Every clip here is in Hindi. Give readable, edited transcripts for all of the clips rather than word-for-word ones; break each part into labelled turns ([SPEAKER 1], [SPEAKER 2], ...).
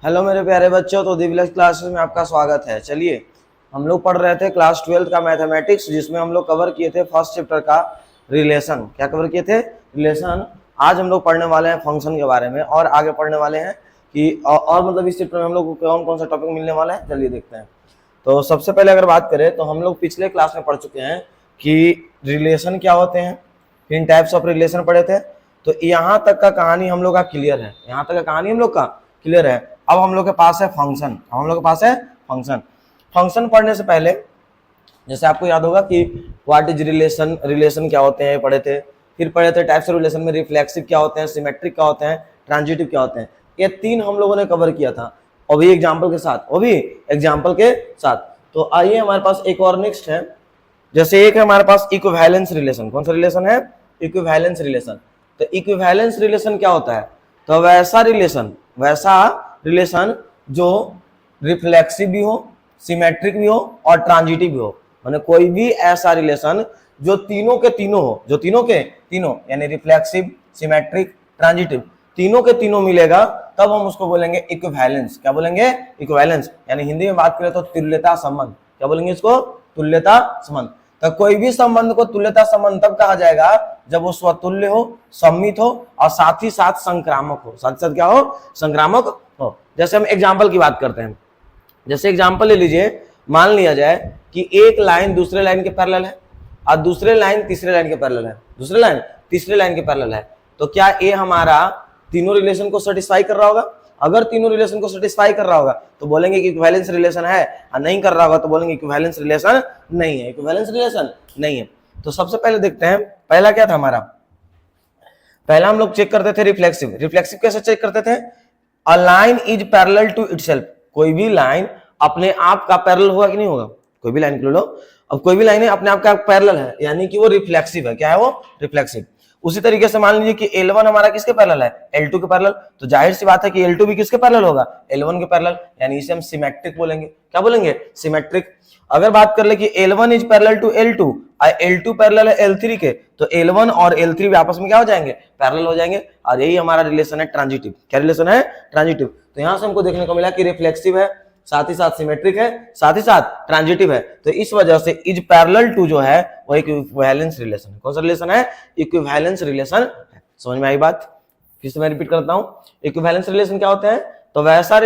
[SPEAKER 1] हेलो मेरे प्यारे बच्चों, तो दिव्यलक्ष्य क्लासेस में आपका स्वागत है। चलिए, हम लोग पढ़ रहे थे क्लास 12 का मैथमेटिक्स, जिसमें हम लोग कवर किए थे फर्स्ट चैप्टर का रिलेशन। क्या कवर किए थे? रिलेशन। आज हम लोग पढ़ने वाले हैं फंक्शन के बारे में, और आगे पढ़ने वाले हैं कि और मतलब इस चैप्टर में हम लोग को कौन कौन सा टॉपिक मिलने वाला है। चलिए देखते हैं। तो सबसे पहले अगर बात करें तो हम लोग पिछले क्लास में पढ़ चुके हैं कि रिलेशन क्या होते हैं, इन टाइप्स ऑफ रिलेशन पढ़े थे। तो यहाँ तक का कहानी हम लोग का क्लियर है, यहाँ तक का कहानी हम लोग का क्लियर है। अब हम लोग के पास है फंक्शन। अब हम लोग के पास है फंक्शन। फंक्शन पढ़ने से पहले जैसे आपको याद होगा कि व्हाट इज रिलेशन, रिलेशन क्या होते हैं पढ़े थे। फिर पढ़े थे टाइप्स ऑफ रिलेशन में रिफ्लेक्सिव क्या होते हैं, सिमेट्रिक क्या होते हैं, ट्रांजिटिव क्या होते हैं। ये तीन हम लोगों ने कवर किया था, और भी एग्जाम्पल के साथ, वो भी एग्जाम्पल के साथ। तो आइए हमारे पास एक और नेक्स्ट है। जैसे एक है हमारे पास इक्विवेलेंस रिलेशन। कौन सा रिलेशन है? Equivalence relation. तो इक्विवेलेंस रिलेशन क्या होता है? तो वैसा रिलेशन जो रिफ्लेक्सिव भी हो, सिमेट्रिक भी हो और ट्रांजिटिव भी हो। माने कोई भी ऐसा रिलेशन जो तीनों के तीनों हो, जो तीनों के तीनों यानी रिफ्लेक्सिव, सिमेट्रिक, ट्रांजिटिव, तीनों के तीनों मिलेगा, तब हम उसको बोलेंगे इक्विवेलेंस। क्या बोलेंगे? इक्विवेलेंस। यानी हिंदी में बात करें तो तुल्यता संबंध। क्या बोलेंगे इसको? तुल्यता संबंध। तो कोई भी संबंध को तुल्यता संबंध तब कहा जाएगा जब वो स्वतुल्य हो, सम्मित हो और साथ ही साथ संक्रामक हो। साथ साथ क्या हो? संक्रामक हो। जैसे हम एग्जाम्पल की बात करते हैं, जैसे एग्जाम्पल ले लीजिए, मान लिया जाए कि एक लाइन दूसरे लाइन के पैरेलल है और दूसरे लाइन तीसरे लाइन के पैरेलल है, दूसरे लाइन तीसरे लाइन के पैरेलल है। तो क्या ये हमारा तीनों रिलेशन को सेटिस्फाई कर रहा होगा? अगर तीनों रिलेशन को सेटिस्फाई कर रहा होगा तो बोलेंगे कि इक्विवेलेंस रिलेशन है, और नहीं कर रहा होगा तो बोलेंगे इक्विवेलेंस रिलेशन नहीं है, इक्विवेलेंस रिलेशन नहीं है। तो सबसे पहले देखते हैं, पहला क्या था हमारा? पहला हम लोग चेक करते थे रिफ्लेक्सिव। रिफ्लेक्सिव कैसे चेक करते थे? A line is parallel to itself. कोई भी लाइन अपने आप का पैरेलल होगा कि नहीं होगा? कोई भी लाइन लो, अब कोई भी लाइन है अपने आप का पैरेलल है, यानी कि वो रिफ्लेक्सिव है। क्या है वो? रिफ्लेक्सिव। उसी तरीके से मान लीजिए कि L1 हमारा किसके पैरेलल है? L2 के पैरेलल। तो जाहिर सी बात है कि L2 भी किसके पैरेलल होगा? L1 के पैरेलल, यानी इसे हम सिमेट्रिक बोलेंगे। क्या बोलेंगे? सिमेट्रिक। अगर बात कर ले कि L1 is parallel to L2 और L2 पैरेलल है L3 के, तो L1 और L3 भी आपस में क्या हो जाएंगे? पैरेलल हो जाएंगे। और यही हमारा रिलेशन है ट्रांजिटिव। क्या रिलेशन है? ट्रांजिटिव। तो यहां से हमको देखने को मिला कि रिफ्लेक्सिव है, साथ ही साथ सिमेट्रिक है, साथ ही साथ ट्रांजिटिव है। तो इस वजह से इज पैरेलल टू जो है वो इक्विवेलेंस रिलेशन है। कौन सा रिलेशन है? इक्विवेलेंस रिलेशन है। समझ में आई बात? फिर से मैं रिपीट करता हूं, इक्विवेलेंस रिलेशन क्या होते हैं? तो वैसा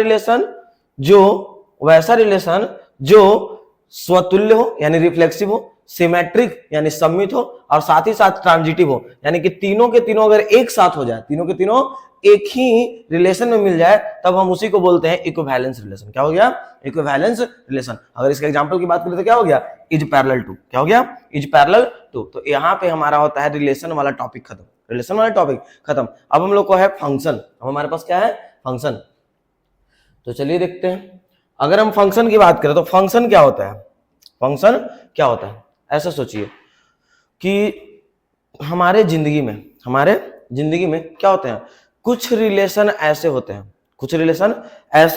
[SPEAKER 1] रिलेशन जो स्वतुल्य हो यानी रिफ्लेक्सिव हो, सिमेट्रिक यानी सम्मित हो, और साथ ही साथ ट्रांजिटिव हो, यानी कि तीनों के तीनों अगर एक साथ हो जाए, तीनों के तीनों एक ही रिलेशन में मिल जाए, तब हम उसी को बोलते हैं इक्विवेलेंस रिलेशन। क्या हो गया? Equivalence relation. अगर इसके एग्जांपल की बात करें तो क्या हो गया? Is parallel to. क्या हो गया? Is parallel to. तो यहाँ पे हमारा होता है रिलेशन वाला टॉपिक खत्म, रिलेशन वाला टॉपिक खत्म। अब हम लोग को है फंक्शन। अब हमारे पास क्या है? फंक्शन। तो चलिए देखते हैं, अगर हम फंक्शन की बात करें तो फंक्शन क्या होता है? फंक्शन क्या होता है? ऐसा सोचिए कि हमारे जिंदगी में क्या होते हैं? कुछ रिलेशन ऐसे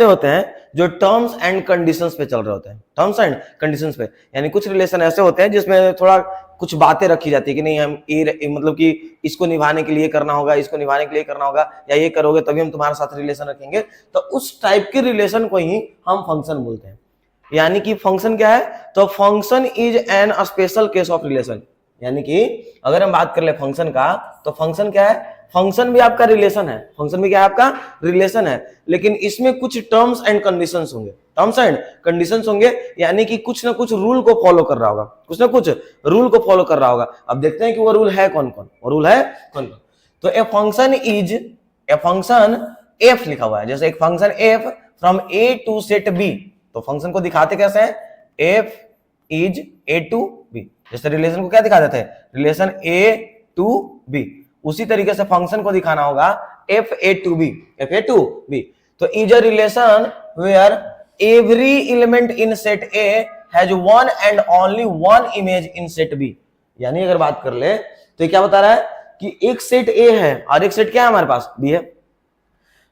[SPEAKER 1] होते हैं जो टर्म्स एंड कंडीशंस पे चल रहे होते हैं। टर्म्स एंड कंडीशंस पे, यानी कुछ रिलेशन ऐसे होते हैं जिसमें थोड़ा कुछ बातें रखी जाती है कि नहीं, हम ये मतलब कि इसको निभाने के लिए करना होगा, इसको निभाने के लिए करना होगा, या ये करोगे तभी हम तुम्हारे साथ रिलेशन रखेंगे। तो उस टाइप के रिलेशन को ही हम फंक्शन बोलते हैं। यानी कि फंक्शन क्या है? तो function is an special case of relation. यानी कि अगर हम बात कर ले फंक्शन का, तो फंक्शन क्या है? फंक्शन भी आपका रिलेशन है। फंक्शन भी क्या है? आपका रिलेशन है, लेकिन इसमें कुछ टर्म्स एंड कंडीशंस होंगे। टर्म्स एंड कंडीशंस होंगे, यानी कि कुछ ना कुछ रूल को फॉलो कर रहा होगा, कुछ ना कुछ रूल को फॉलो कर रहा होगा। अब देखते हैं कि वो रूल है कौन कौन, वो रूल है कौन कौन। तो ए फंक्शन एफ लिखा हुआ है। जैसे एक function f from A to set B, तो फंक्शन को दिखाते कैसे हैं? F is A to B. जैसे रिलेशन को क्या दिखा देते हैं? Relation A to B. उसी तरीके से फंक्शन को दिखाना होगा f A to B, f A to B. तो is a relation where every element in set A has one and only one image in set B. यानी अगर बात कर ले तो क्या बता रहा है कि एक सेट ए है और एक सेट क्या है हमारे पास? बी है।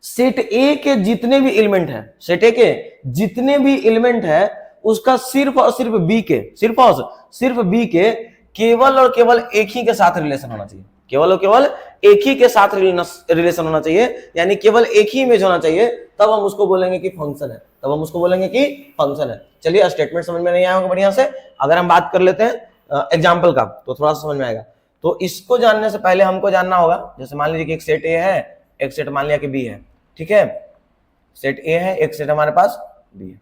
[SPEAKER 1] सेट ए के जितने भी एलिमेंट है, सेट ए के जितने भी एलिमेंट है, उसका सिर्फ और सिर्फ बी के, सिर्फ और सिर्फ बी के केवल और केवल एक ही के साथ रिलेशन होना चाहिए। केवल और केवल एक ही के साथ रिलेशन होना चाहिए, यानी केवल एक ही इमेज होना चाहिए, तब हम उसको बोलेंगे कि फंक्शन है, तब हम उसको बोलेंगे कि फंक्शन है। चलिए स्टेटमेंट समझ में नहीं आया होगा बढ़िया से। अगर हम बात कर लेते हैं एग्जाम्पल का तो थोड़ा सा समझ में आएगा। तो इसको जानने से पहले हमको जानना होगा, जैसे मान लीजिए कि एक सेट ए है, एक सेट मान लिया कि बी है, ठीक है, सेट ए है, एक सेट हमारे पास बी है।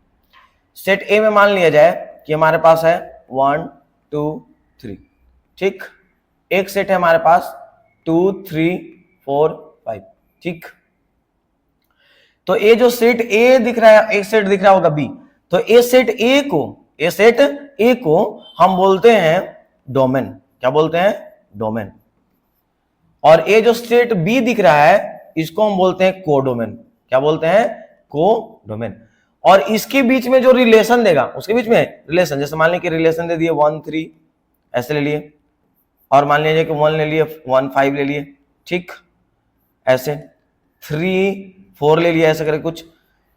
[SPEAKER 1] सेट ए में मान लिया जाए कि हमारे पास है 1 2 3, ठीक, एक सेट है हमारे पास 2 3 4 5, ठीक। तो ये जो सेट ए दिख रहा है, एक सेट दिख रहा होगा बी, तो ये सेट ए को हम बोलते हैं डोमेन। क्या बोलते हैं? डोमेन। और ये जो सेट बी दिख रहा है इसको हम बोलते हैं कोडोमेन। क्या बोलते हैं? कोडोमेन। और इसके बीच में जो रिलेशन देगा, उसके बीच में रिलेशन, जैसे मान लीजिए कि रिलेशन दे दिए 1 3 ऐसे ले लिए, और मान लीजिए कि 1 ले लिए, 1 5 ले लिए, ठीक, ऐसे 3 4 ले लिया, ऐसे करके कुछ।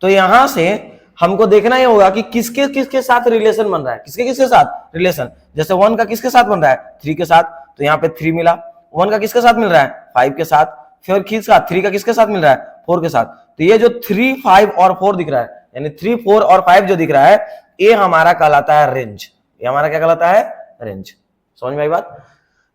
[SPEAKER 1] तो यहां से हमको देखना ही होगा कि किसके किसके साथ रिलेशन बन रहा है, किसके किसके साथ रिलेशन। जैसे 1 का किसके साथ बन रहा है? 3 के साथ, तो यहाँ पे 3 मिला। 1 का किसके साथ मिल रहा है? 5 के साथ। फिर किस साथ? 3 का किसके साथ मिल रहा है? 4 के साथ। तो ये जो 3 5 और 4 दिख रहा है, यानी 3 4 और 5 जो दिख रहा है, ये हमारा कहलाता है रेंज। ये हमारा क्या कहलाता है? रेंज। समझ में आई बात?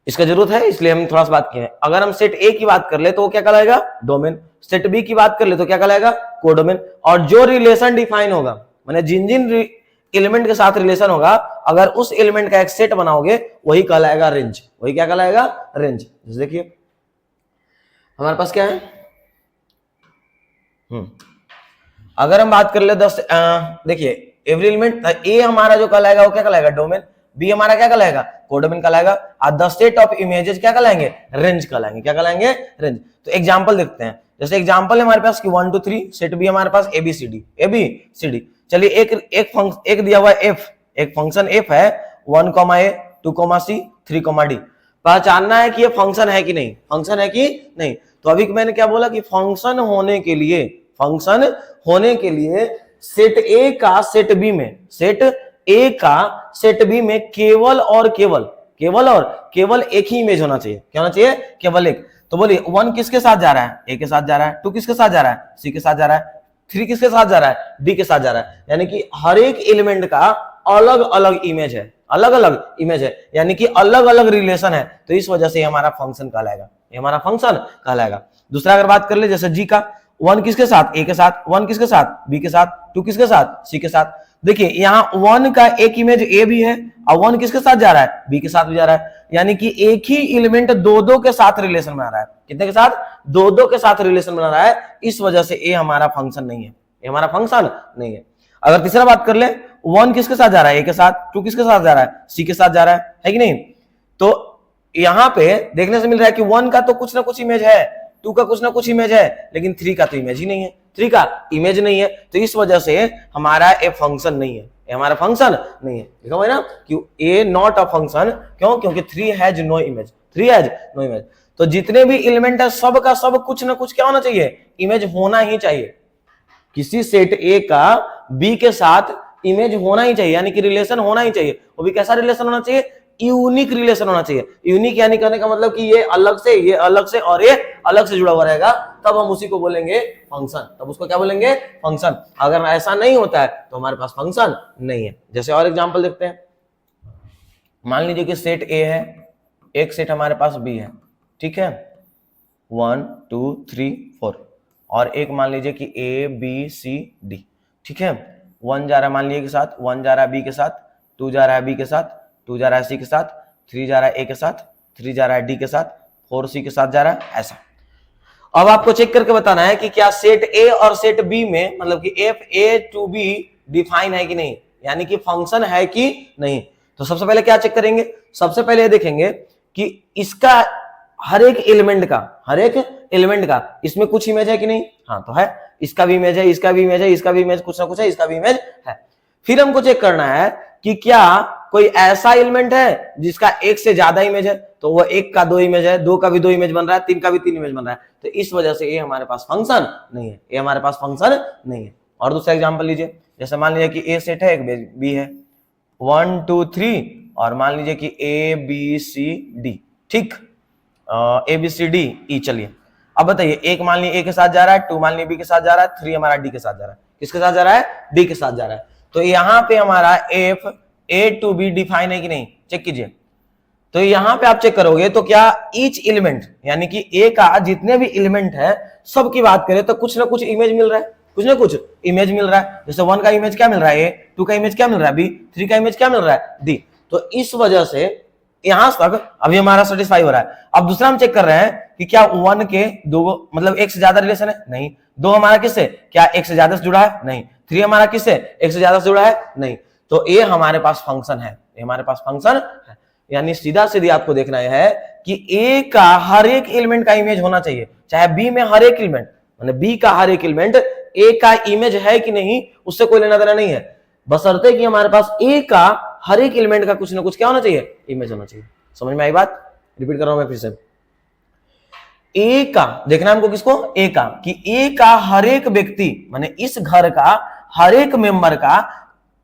[SPEAKER 1] इसका जरूरत है इसलिए हम थोड़ा सा बात किए हैं। अगर हम सेट ए की बात कर ले तो वो क्या कहलाएगा? डोमेन। सेट बी की बात कर ले तो क्या कहलाएगा? कोडोमेन। और जो रिलेशन डिफाइन होगा, माने जिन जिन एलिमेंट के साथ रिलेशन होगा, अगर उस एलिमेंट का एक सेट बनाओगे वही कहलाएगा रेंज। वही क्या कहलाएगा? रेंज। जैसे देखिए हमारे पास क्या है, अगर हम बात कर ले 10, देखिए एवरी एलिमेंट, ए हमारा जो कहलाएगा वो क्या कहलाएगा? डोमेन। बी हमारा क्या कहलाएगा? कोडोमेन कहलाएगा। और द सेट ऑफ इमेजेस क्या कहलाएंगे? रेंज कहलाएंगे। क्या कहलाएंगे? रेंज। तो एग्जांपल देखते हैं। जैसे एग्जांपल है हमारे पास कि 1 2 3, सेट बी हमारे पास ABCD। चलिए एक दिया हुआ है एफ, एक फंक्शन एफ है, 1 A 2 C 3 D। पहचानना है कि ये फंक्शन है कि नहीं, फंक्शन है कि नहीं। तो अभी मैंने क्या बोला कि फंक्शन होने के लिए सेट ए का सेट बी में, सेट ए का सेट बी में केवल और केवल एक ही इमेज होना चाहिए। क्या होना चाहिए? केवल एक। तो बोलिए 1 किसके साथ जा रहा है? ए के साथ जा रहा है। 2 किसके साथ जा रहा है? सी के साथ जा रहा है। 3 किसके साथ जा रहा है? डी के साथ जा रहा है। यानी कि हर एक एलिमेंट का अलग अलग इमेज है, अलग अलग इमेज है, यानी कि अलग अलग रिलेशन है। तो इस वजह से हमारा फंक्शन कहलाएगा, ये हमारा फंक्शन कहलाएगा। दूसरा अगर बात कर ले, जैसे जी का 1 किसके साथ? ए के साथ। 1 किसके साथ? बी के साथ। 2 किसके साथ? सी के साथ। देखिए यहाँ 1 का एक इमेज ए भी है, और 1 किसके साथ जा रहा है? बी के साथ भी जा रहा है। यानी कि एक ही एलिमेंट दो के साथ रिलेशन बना रहा है। कितने के साथ? दो के साथ रिलेशन बना रहा है। इस वजह से ए हमारा फंक्शन नहीं है, ये हमारा फंक्शन नहीं है। अगर तीसरा बात कर ले, 1 किसके साथ जा रहा है? ए के साथ। 2 किसके साथ जा रहा है? सी के साथ जा रहा है कि नहीं? तो यहां पे देखने से मिल रहा है कि 1 का तो कुछ ना कुछ इमेज है, 2 का कुछ ना कुछ इमेज है, लेकिन 3 का तो इमेज ही नहीं है, 3 का इमेज नहीं है। तो इस वजह से हमारा ए फंक्शन नहीं है, ये हमारा फंक्शन नहीं है। लिखा हुआ है ना कि ए नॉट अ फंक्शन। क्यों? क्योंकि 3 has no image, 3 has no image. तो जितने भी एलिमेंट है सब का सब कुछ ना कुछ क्या होना चाहिए? इमेज होना ही चाहिए। किसी सेट ए का बी के साथ इमेज होना ही चाहिए, यानी कि रिलेशन होना ही चाहिए। वो भी कैसा रिलेशन होना चाहिए? यूनिक रिलेशन होना चाहिए। यूनिक यानी कहने का मतलब कि ये अलग से, ये अलग से और ये अलग से जुड़ा हुआ रहेगा, तब हम उसी को बोलेंगे फंक्शन। तब उसको क्या बोलेंगे? फंक्शन। अगर ऐसा नहीं होता है तो हमारे पास फंक्शन नहीं है। जैसे और एग्जांपल देखते हैं। मान लीजिए कि सेट ए है, एक सेट हमारे पास बी है, ठीक है, 1 2 3 4, और एक मान लीजिए कि ABCD, ठीक है। 1 जा रहा है मान लीजिए के साथ, 1 जा रहा है बी के साथ, 2 जा रहा है बी के साथ, 2 जा रहा है सी के साथ, 3 जा रहा है ए के साथ, 3 जा रहा है डी के साथ, 4 सी के साथ जा रहा है, ऐसा। अब आपको चेक करके बताना है कि क्या सेट ए और सेट बी में, मतलब कि FA to B डिफाइन है कि नहीं, यानी कि फंक्शन है कि नहीं। तो सबसे पहले क्या चेक करेंगे? सबसे पहले ये देखेंगे कि इसका हर एक एलिमेंट का इसमें कुछ इमेज है कि नहीं। हाँ तो है, इसका भी इमेज है, इसका भी इमेज है, इसका भी इमेज कुछ ना कुछ है, इसका भी इमेज है। फिर हमको चेक करना है कि क्या कोई ऐसा एलिमेंट है जिसका एक से ज्यादा इमेज है, तो वो 1 का 2 इमेज है, 2 का भी 2 इमेज बन रहा है, 3 का भी 3 इमेज बन रहा है। तो इस वजह से ये हमारे पास फंक्शन नहीं है, ये हमारे पास फंक्शन नहीं है। और दूसरा एग्जांपल लीजिए, जैसे मान लीजिए कि ए सेट है, एक बी है, 1 2 3, और मान लीजिए कि ABCD, ठीक। A B C D E. चलिए अब बताइए, एक मान लीजिए ए के साथ जा रहा है, 2 मान लीजिए बी के साथ जा रहा है, 3 हमारा डी के साथ जा रहा है। किसके साथ जा रहा है? डी के साथ जा रहा है। तो यहाँ पे हमारा f A to B define है कि नहीं, चेक कीजिए। तो यहाँ पे आप चेक करोगे तो क्या ईच एलिमेंट यानी कि ए का जितने भी एलिमेंट है सब की बात करें तो कुछ ना कुछ इमेज मिल रहा है, कुछ ना कुछ इमेज मिल रहा है। जैसे 1 का इमेज क्या मिल रहा है? ए। 2 का इमेज क्या मिल रहा है? बी। 3 का इमेज क्या मिल रहा है? डी। तो इस वजह से यहां तक अभी हमारा सेटिस्फाई हो रहा है। अब दूसरा हम चेक कर रहे हैं कि क्या 1 के 2 मतलब एक से ज्यादा रिलेशन है? नहीं। 2 हमारा किससे? क्या एक से ज्यादा से जुड़ा है? नहीं। 3 हमारा किससे? एक से ज्यादा से जुड़ा है? नहीं। तो ये हमारे पास फंक्शन है, ये हमारे पास फंक्शन है। यानी सीधा सीधी आपको देखना यह है कि ए का हर एक एलिमेंट का इमेज होना चाहिए, चाहे बी में हर एक एलिमेंट, मतलब बी का हर एक एलिमेंट ए का इमेज है कि नहीं उससे कोई लेना देना नहीं है, बशर्ते कि हमारे पास ए का हर एक एलिमेंट का कुछ ना कुछ क्या होना चाहिए? इमेज होना चाहिए। समझ में आई बात? रिपीट कर रहा हूं मैं फिर से। ए का देखना हमको, किसको? ए का, कि ए का हर एक व्यक्ति माने इस घर का हर एक मेंबर का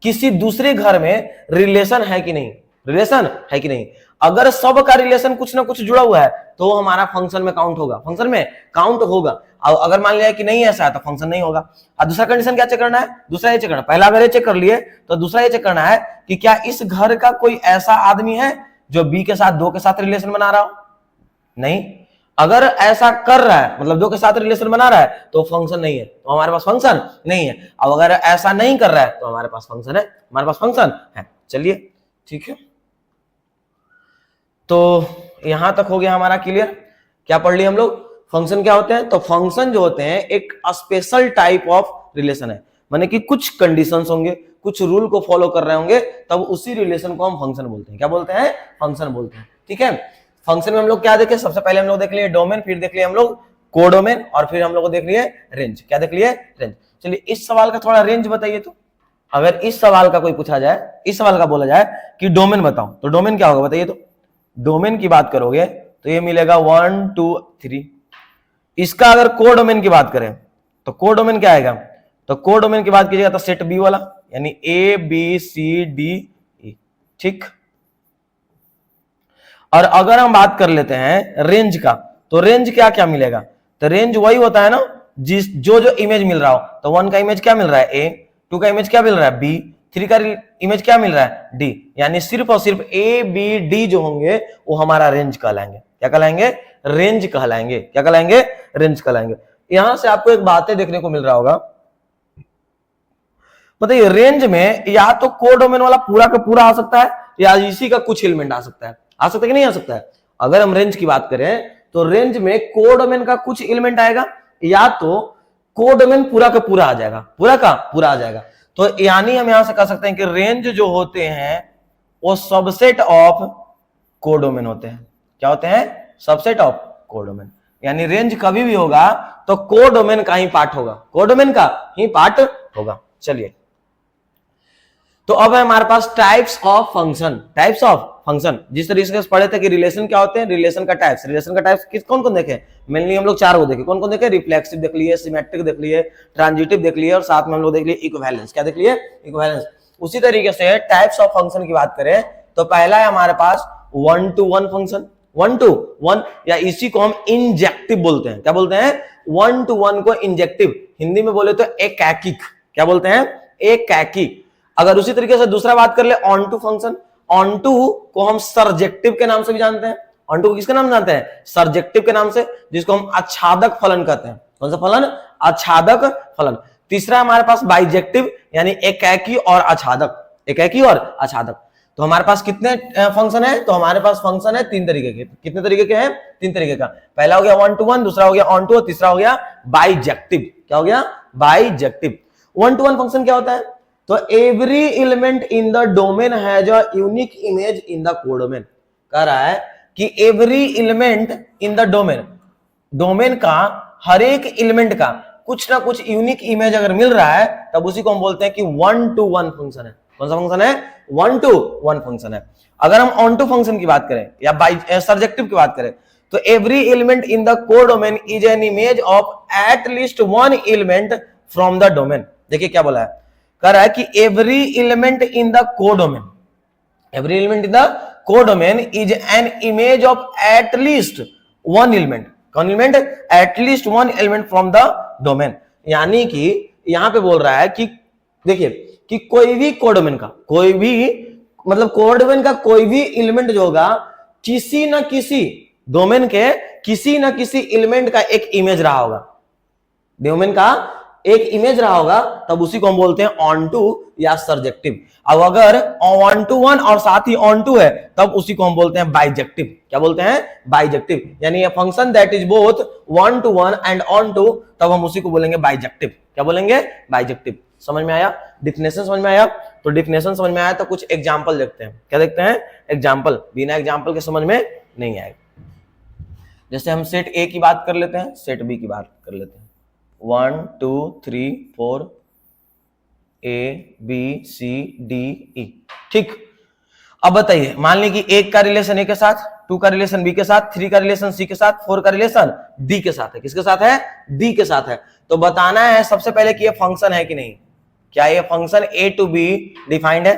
[SPEAKER 1] किसी दूसरे घर में रिलेशन है कि नहीं, रिलेशन है कि नहीं। अगर सब का रिलेशन कुछ ना कुछ जुड़ा हुआ है तो हमारा फंक्शन में काउंट होगा, फंक्शन में काउंट होगा। और अगर मान लिया कि नहीं ऐसा है तो फंक्शन नहीं होगा। और दूसरा कंडीशन क्या चेक करना है? दूसरा ये चेक करना, पहला अगर ये चेक कर लिए तो दूसरा ये चेक करना है कि क्या इस घर का कोई ऐसा आदमी है जो बी के साथ 2 के साथ रिलेशन बना रहा हो? नहीं। अगर ऐसा कर रहा है मतलब 2 के साथ रिलेशन बना रहा है तो फंक्शन नहीं है, तो हमारे पास फंक्शन नहीं है। अब अगर ऐसा नहीं कर रहा है तो हमारे पास फंक्शन है, हमारे पास फंक्शन है। चलिए ठीक है, तो यहां तक हो गया हमारा क्लियर। क्या पढ़ लिया हम लोग? फंक्शन क्या होते हैं? तो फंक्शन जो होते हैं एक स्पेशल टाइप ऑफ रिलेशन है, माने कि कुछ कंडीशंस होंगे, कुछ रूल को फॉलो कर रहे होंगे, तब उसी रिलेशन को हम फंक्शन बोलते हैं। क्या बोलते हैं? फंक्शन बोलते हैं। ठीक है, फंक्शन में हम लोग क्या देखे? सबसे पहले हम लोग देख लिए डोमेन, फिर देख लिए हम लोग कोडोमेन, और फिर हम लोग देख लिए रेंज। क्या देख लिए? रेंज। चलिए इस सवाल का थोड़ा रेंज बताइए। तो अगर इस सवाल का कोई पूछा जाए, इस सवाल का बोला जाए कि डोमेन बताओ, तो डोमेन क्या होगा बताइए। तो डोमेन की बात करोगे तो ये मिलेगा 1 2 3। इसका अगर कोडोमेन की बात करें तो कोडोमेन क्या आएगा? तो कोडोमेन की बात कीजिएगा तो सेट बी वाला, यानी ए बी सी डी ई। ठीक। और अगर हम बात कर लेते हैं रेंज का, तो रेंज क्या क्या मिलेगा? तो रेंज वही होता है ना जिस जो इमेज मिल रहा हो। तो 1 का इमेज क्या मिल रहा है? ए। 2 का इमेज क्या मिल रहा है? बी। 3 का इमेज क्या मिल रहा है? डी। यानी सिर्फ और सिर्फ ए बी डी जो होंगे वो हमारा रेंज कहलाएंगे। क्या कहलाएंगे? रेंज कहलाएंगे। क्या कहलाएंगे? रेंज कहलाएंगे। यहां से आपको एक बातें देखने को मिल रहा होगा, बताइए रेंज में या तो कोडोमेन वाला पूरा का पूरा आ सकता है या इसी का कुछ एलिमेंट आ सकता है। आ सकता है कि नहीं आ सकता है? अगर हम रेंज की बात करें तो रेंज में कोडोमेन का कुछ एलिमेंट आएगा या तो कोडोमेन पूरा का पूरा आ जाएगा, पूरा का पूरा आ जाएगा। तो यानी हम यहां से कह सकते हैं कि रेंज जो होते हैं वो सबसेट ऑफ कोडोमेन होते हैं। क्या होते हैं? Subset of codomain. यानी रेंज कभी भी होगा तो कोडोमेन का ही पार्ट होगा, कोडोमेन का ही पार्ट होगा। चलिए, तो अब है हमारे पास types of function. Types of function जिस तरीके से पढ़े थे कि रिलेशन क्या होते हैं, रिलेशन का टाइप्स। रिलेशन का टाइप्स किस कौन कौन देखे? मेनली हम लोग 4 को देखे। कौन कौन देखे? रिफ्लेक्सिव देख लिए, सिमेट्रिक देख लिए, ट्रांजिटिव देख लिए, और साथ में हम लोग देख लिए इक्विवेलेंस। क्या देख लिए? इक्विवेलेंस। उसी तरीके से टाइप्स ऑफ फंक्शन की बात करें तो पहला है हमारे पास 1 to 1 फंक्शन। 1 to 1 या इसी को हम इंजेक्टिव बोलते हैं। क्या बोलते हैं? 1 to 1 को इंजेक्टिव, हिंदी में बोले तो एकैकिक। क्या बोलते हैं? एकैकिक। अगर उसी तरीके से दूसरा बात कर ले onto function, onto को हम सर्जेक्टिव के नाम से भी जानते हैं। ऑन टू को किसके नाम जानते हैं? सर्जेक्टिव के नाम से, जिसको हम आच्छादक फलन कहते हैं। कौन सा फलन? आच्छादक फलन। तीसरा हमारे पास बाइजेक्टिव, यानी एकैकी और आच्छादक। एकैकी और आच्छादक। तो हमारे पास कितने फंक्शन है? तो हमारे पास फंक्शन है 3 तरीके के। कितने तरीके के हैं? 3 तरीके का। पहला हो गया 1 to 1, दूसरा हो गया ऑन टू, और तीसरा हो गया बाइजेक्टिव। क्या हो गया? बाइजेक्टिव। 1 to 1 फंक्शन क्या होता है? तो every element in the domain has a unique image in the codomain. कह रहा है कि every element in the domain, domain का हर एक एलिमेंट का कुछ ना कुछ यूनिक इमेज अगर मिल रहा है तब उसी को हम बोलते हैं कि 1 to 1 फंक्शन है। कौन सा फंक्शन है? 1 to 1 फंक्शन है। अगर हम ऑन टू फंक्शन की बात करें या बाय सर्जेक्टिव की बात करें तो every element in the codomain is an image of at least 1 element from the domain. देखिए क्या बोला है, कह रहा है कि every element in the codomain, every element in the codomain is an image of at least one element, कौन element, at least one element from the domain. यानी कि यहां पे बोल रहा है कि देखिए कि कोई भी कोडोमेन का, कोई भी मतलब कोडोमेन का कोई भी एलिमेंट जो होगा किसी ना किसी डोमेन के किसी ना किसी एलिमेंट का एक इमेज रहा होगा, डोमेन का एक इमेज रहा होगा, तब उसी को हम बोलते हैं ऑन टू या सर्जेक्टिव। अब अगर ऑन टू वन और साथ ही ऑन टू है तब उसी को हम बोलते हैं बाइजेक्टिव। क्या बोलते हैं, बाइजेक्टिव। यानी ये function that is both one to one and onto, तब हम उसी को बोलेंगे बाइजेक्टिव। क्या बोलेंगे, बाइजेक्टिव। समझ में आया, डिफिनेशन समझ में आया। तो डिफिनेशन समझ में आया तो कुछ एग्जांपल देखते हैं। क्या देखते हैं, एग्जांपल। बिना एग्जांपल के समझ में नहीं आएगा। जैसे हम सेट ए की बात कर लेते हैं, सेट बी की बात कर लेते हैं। 1 2 3 4 A B C D E, ठीक। अब बताइए, मान लीजिए कि एक का रिलेशन ए के साथ, 2 का रिलेशन बी के साथ, 3 का रिलेशन सी के साथ, 4 का रिलेशन डी के साथ है। किसके साथ है, डी के साथ है। तो बताना है सबसे पहले कि ये फंक्शन है कि नहीं। क्या ये function A to B defined है।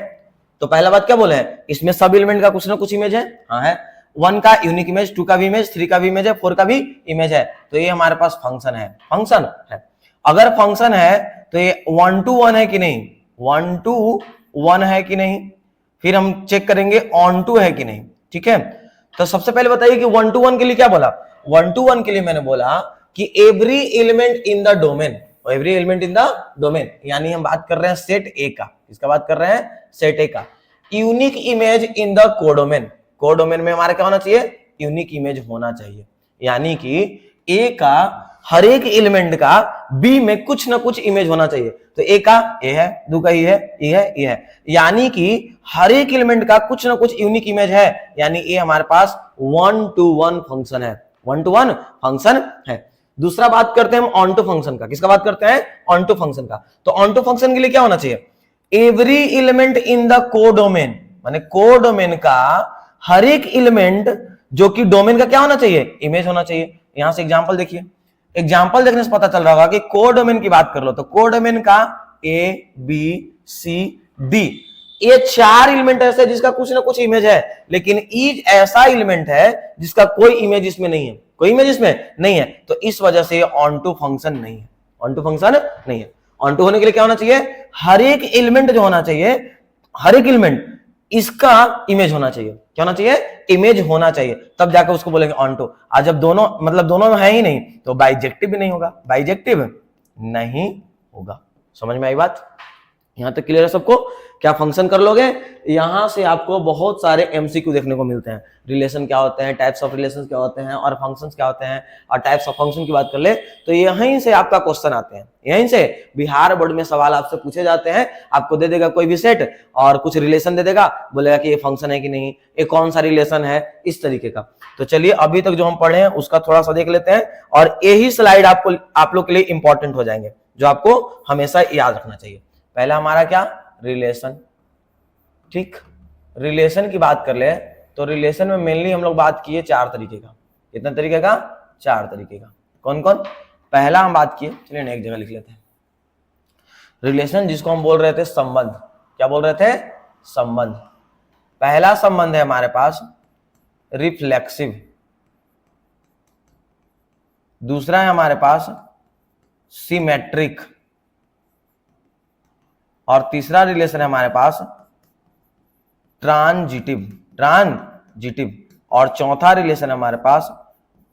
[SPEAKER 1] तो पहला बात क्या बोले हैं, इसमें सब एलिमेंट का कुछ ना कुछ इमेज है। हाँ है, 1 का यूनिक इमेज, 2 का भी इमेज, 3 का भी इमेज है, 4 का भी इमेज है। तो ये हमारे पास फंक्शन है, फंक्शन है। अगर फंक्शन है तो ये 1 to 1 है कि नहीं, 1 to 1 है कि नहीं। फिर हम चेक करेंगे ऑन टू है कि नहीं, ठीक है। तो सबसे पहले बताइए कि 1 to 1 के लिए क्या बोला, 1 to 1 के लिए मैंने बोला कि every element in the domain, every element in the domain, यानी हम बात कर रहे हैं सेट ए का। इसका बात कर रहे हैं सेट ए का। Unique image in the codomain, codomain में हमारा क्या होना चाहिए, यूनिक इमेज होना चाहिए। यानी कि ए का हर एक एलिमेंट का बी में कुछ ना कुछ इमेज होना चाहिए। तो ए का ए है, 2 का ई है, ई है, ई है। यानी कि हर एक एलिमेंट का कुछ ना कुछ यूनिक इमेज है। यानी ये हमारे पास 1 to 1 फंक्शन है, 1 to 1 फंक्शन है। दूसरा बात करते हैं हम ऑन टू फंक्शन का। किसका बात करते हैं, ऑन टू फंक्शन का। तो ऑन टू फंक्शन के लिए क्या होना चाहिए, every element in the codomain, माने कोडोमेन का हर एक एलिमेंट जो कि डोमेन का क्या होना चाहिए, इमेज होना चाहिए। यहां से एग्जांपल देखिए, एग्जांपल देखने से पता चल रहा होगा कि कोडोमेन की बात कर लो तो कोडोमेन का ए बी सी डी, ये 4 एलिमेंट ऐसे जिसका कुछ ना कुछ इमेज है, लेकिन ईच ऐसा एलिमेंट है जिसका कोई इमेज इसमें नहीं है, कोई इमेज इसमें नहीं है। तो इस वजह से ऑन टू फंक्शन नहीं है, ऑन टू फंक्शन नहीं है। ऑन टू होने के लिए क्या होना चाहिए, हर एक एलिमेंट जो होना चाहिए, हर एक एलिमेंट इसका इमेज होना चाहिए। क्या होना चाहिए, इमेज होना चाहिए, तब जाकर उसको बोलेंगे ऑन टू। आज जब दोनों मतलब दोनों में है ही नहीं तो बाइजेक्टिव भी नहीं होगा, बाइजेक्टिव नहीं होगा। समझ में आई बात, यहां तक क्लियर है सबको। क्या फंक्शन कर लोगे, यहां से आपको बहुत सारे एमसीक्यू देखने को मिलते हैं। रिलेशन क्या होते हैं, टाइप्स ऑफ रिलेशन क्या होते हैं, और फंक्शंस क्या होते हैं, और टाइप्स ऑफ फंक्शन की बात कर ले तो यहीं से आपका क्वेश्चन आते हैं। यहीं से बिहार बोर्ड में सवाल आपसे पूछे जाते हैं। आपको दे देगा कोई भी सेट और कुछ रिलेशन दे देगा, बोलेगा कि ये फंक्शन है कि नहीं, ये कौन सा रिलेशन है, इस तरीके का। तो चलिए अभी तक जो हम पढ़े हैं उसका थोड़ा सा देख लेते हैं, और यही स्लाइड आपको आप लोग के लिए इंपॉर्टेंट हो जाएंगे, जो आपको हमेशा याद रखना चाहिए। पहला हमारा क्या, रिलेशन, ठीक। रिलेशन की बात कर ले तो रिलेशन में मेनली हम लोग बात किए 4 तरीके का। कितने तरीके का, 4 तरीके का। कौन कौन, पहला हम बात किए, चलिए ना एक जगह लिख लेते हैं, रिलेशन जिसको हम बोल रहे थे संबंध। क्या बोल रहे थे, संबंध। पहला संबंध है हमारे पास रिफ्लेक्सिव, दूसरा है हमारे पास सिमेट्रिक, और तीसरा रिलेशन है हमारे पास ट्रांजिटिव, ट्रांजिटिव, और चौथा रिलेशन है हमारे पास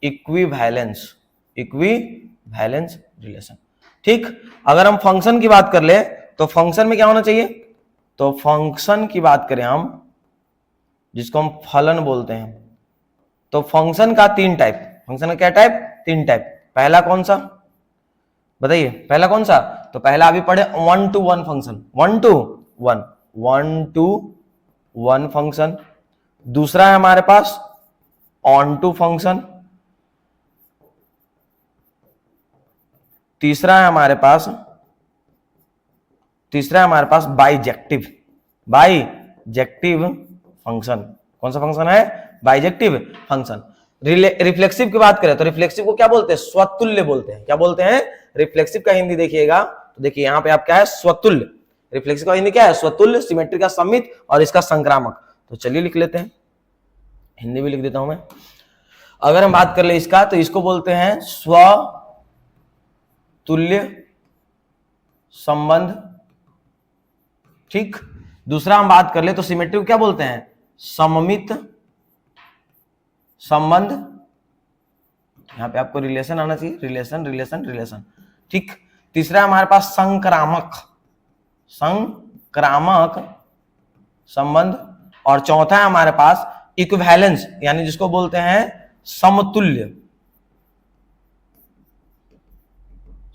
[SPEAKER 1] इक्विवेलेंस, इक्विवेलेंस रिलेशन, ठीक। अगर हम फंक्शन की बात कर ले तो फंक्शन में क्या होना चाहिए, तो फंक्शन की बात करें हम जिसको हम फलन बोलते हैं, तो फंक्शन का 3 टाइप, फंक्शन का क्या टाइप, 3 टाइप। पहला कौन सा बताइए, पहला कौन सा, तो पहला अभी पढ़े 1 to 1 function, 1 to 1, 1 to 1 function. दूसरा है हमारे पास ऑन टू फंक्शन, तीसरा है हमारे पास बाइजेक्टिव, बाइजेक्टिव फंक्शन। कौन सा फंक्शन है, बाइजेक्टिव फंक्शन। रिफ्लेक्सिव की बात करें तो रिफ्लेक्सिव को क्या बोलते हैं, स्वतुल्य बोलते हैं। क्या बोलते हैं, रिफ्लेक्सिव का हिंदी देखिएगा तो देखिए यहां पे आप क्या है, स्वतुल्य। रिफ्लेक्सिव का हिंदी क्या है, स्वतुल्य, सिमेट्री का सम्मित, और इसका संक्रामक। तो चलिए लिख लेते हैं, हिंदी भी लिख देता हूं मैं। अगर हम बात कर ले इसका तो इसको बोलते हैं स्वतुल्य संबंध, ठीक। दूसरा हम बात कर ले तो सिमेट्री को क्या बोलते हैं, सममित संबंध। यहां पे आपको रिलेशन आना चाहिए, रिलेशन रिलेशन रिलेशन, ठीक। तीसरा हमारे पास संक्रामक संबंध, और चौथा है हमारे पास इक्विवेलेंस, यानी जिसको बोलते हैं समतुल्य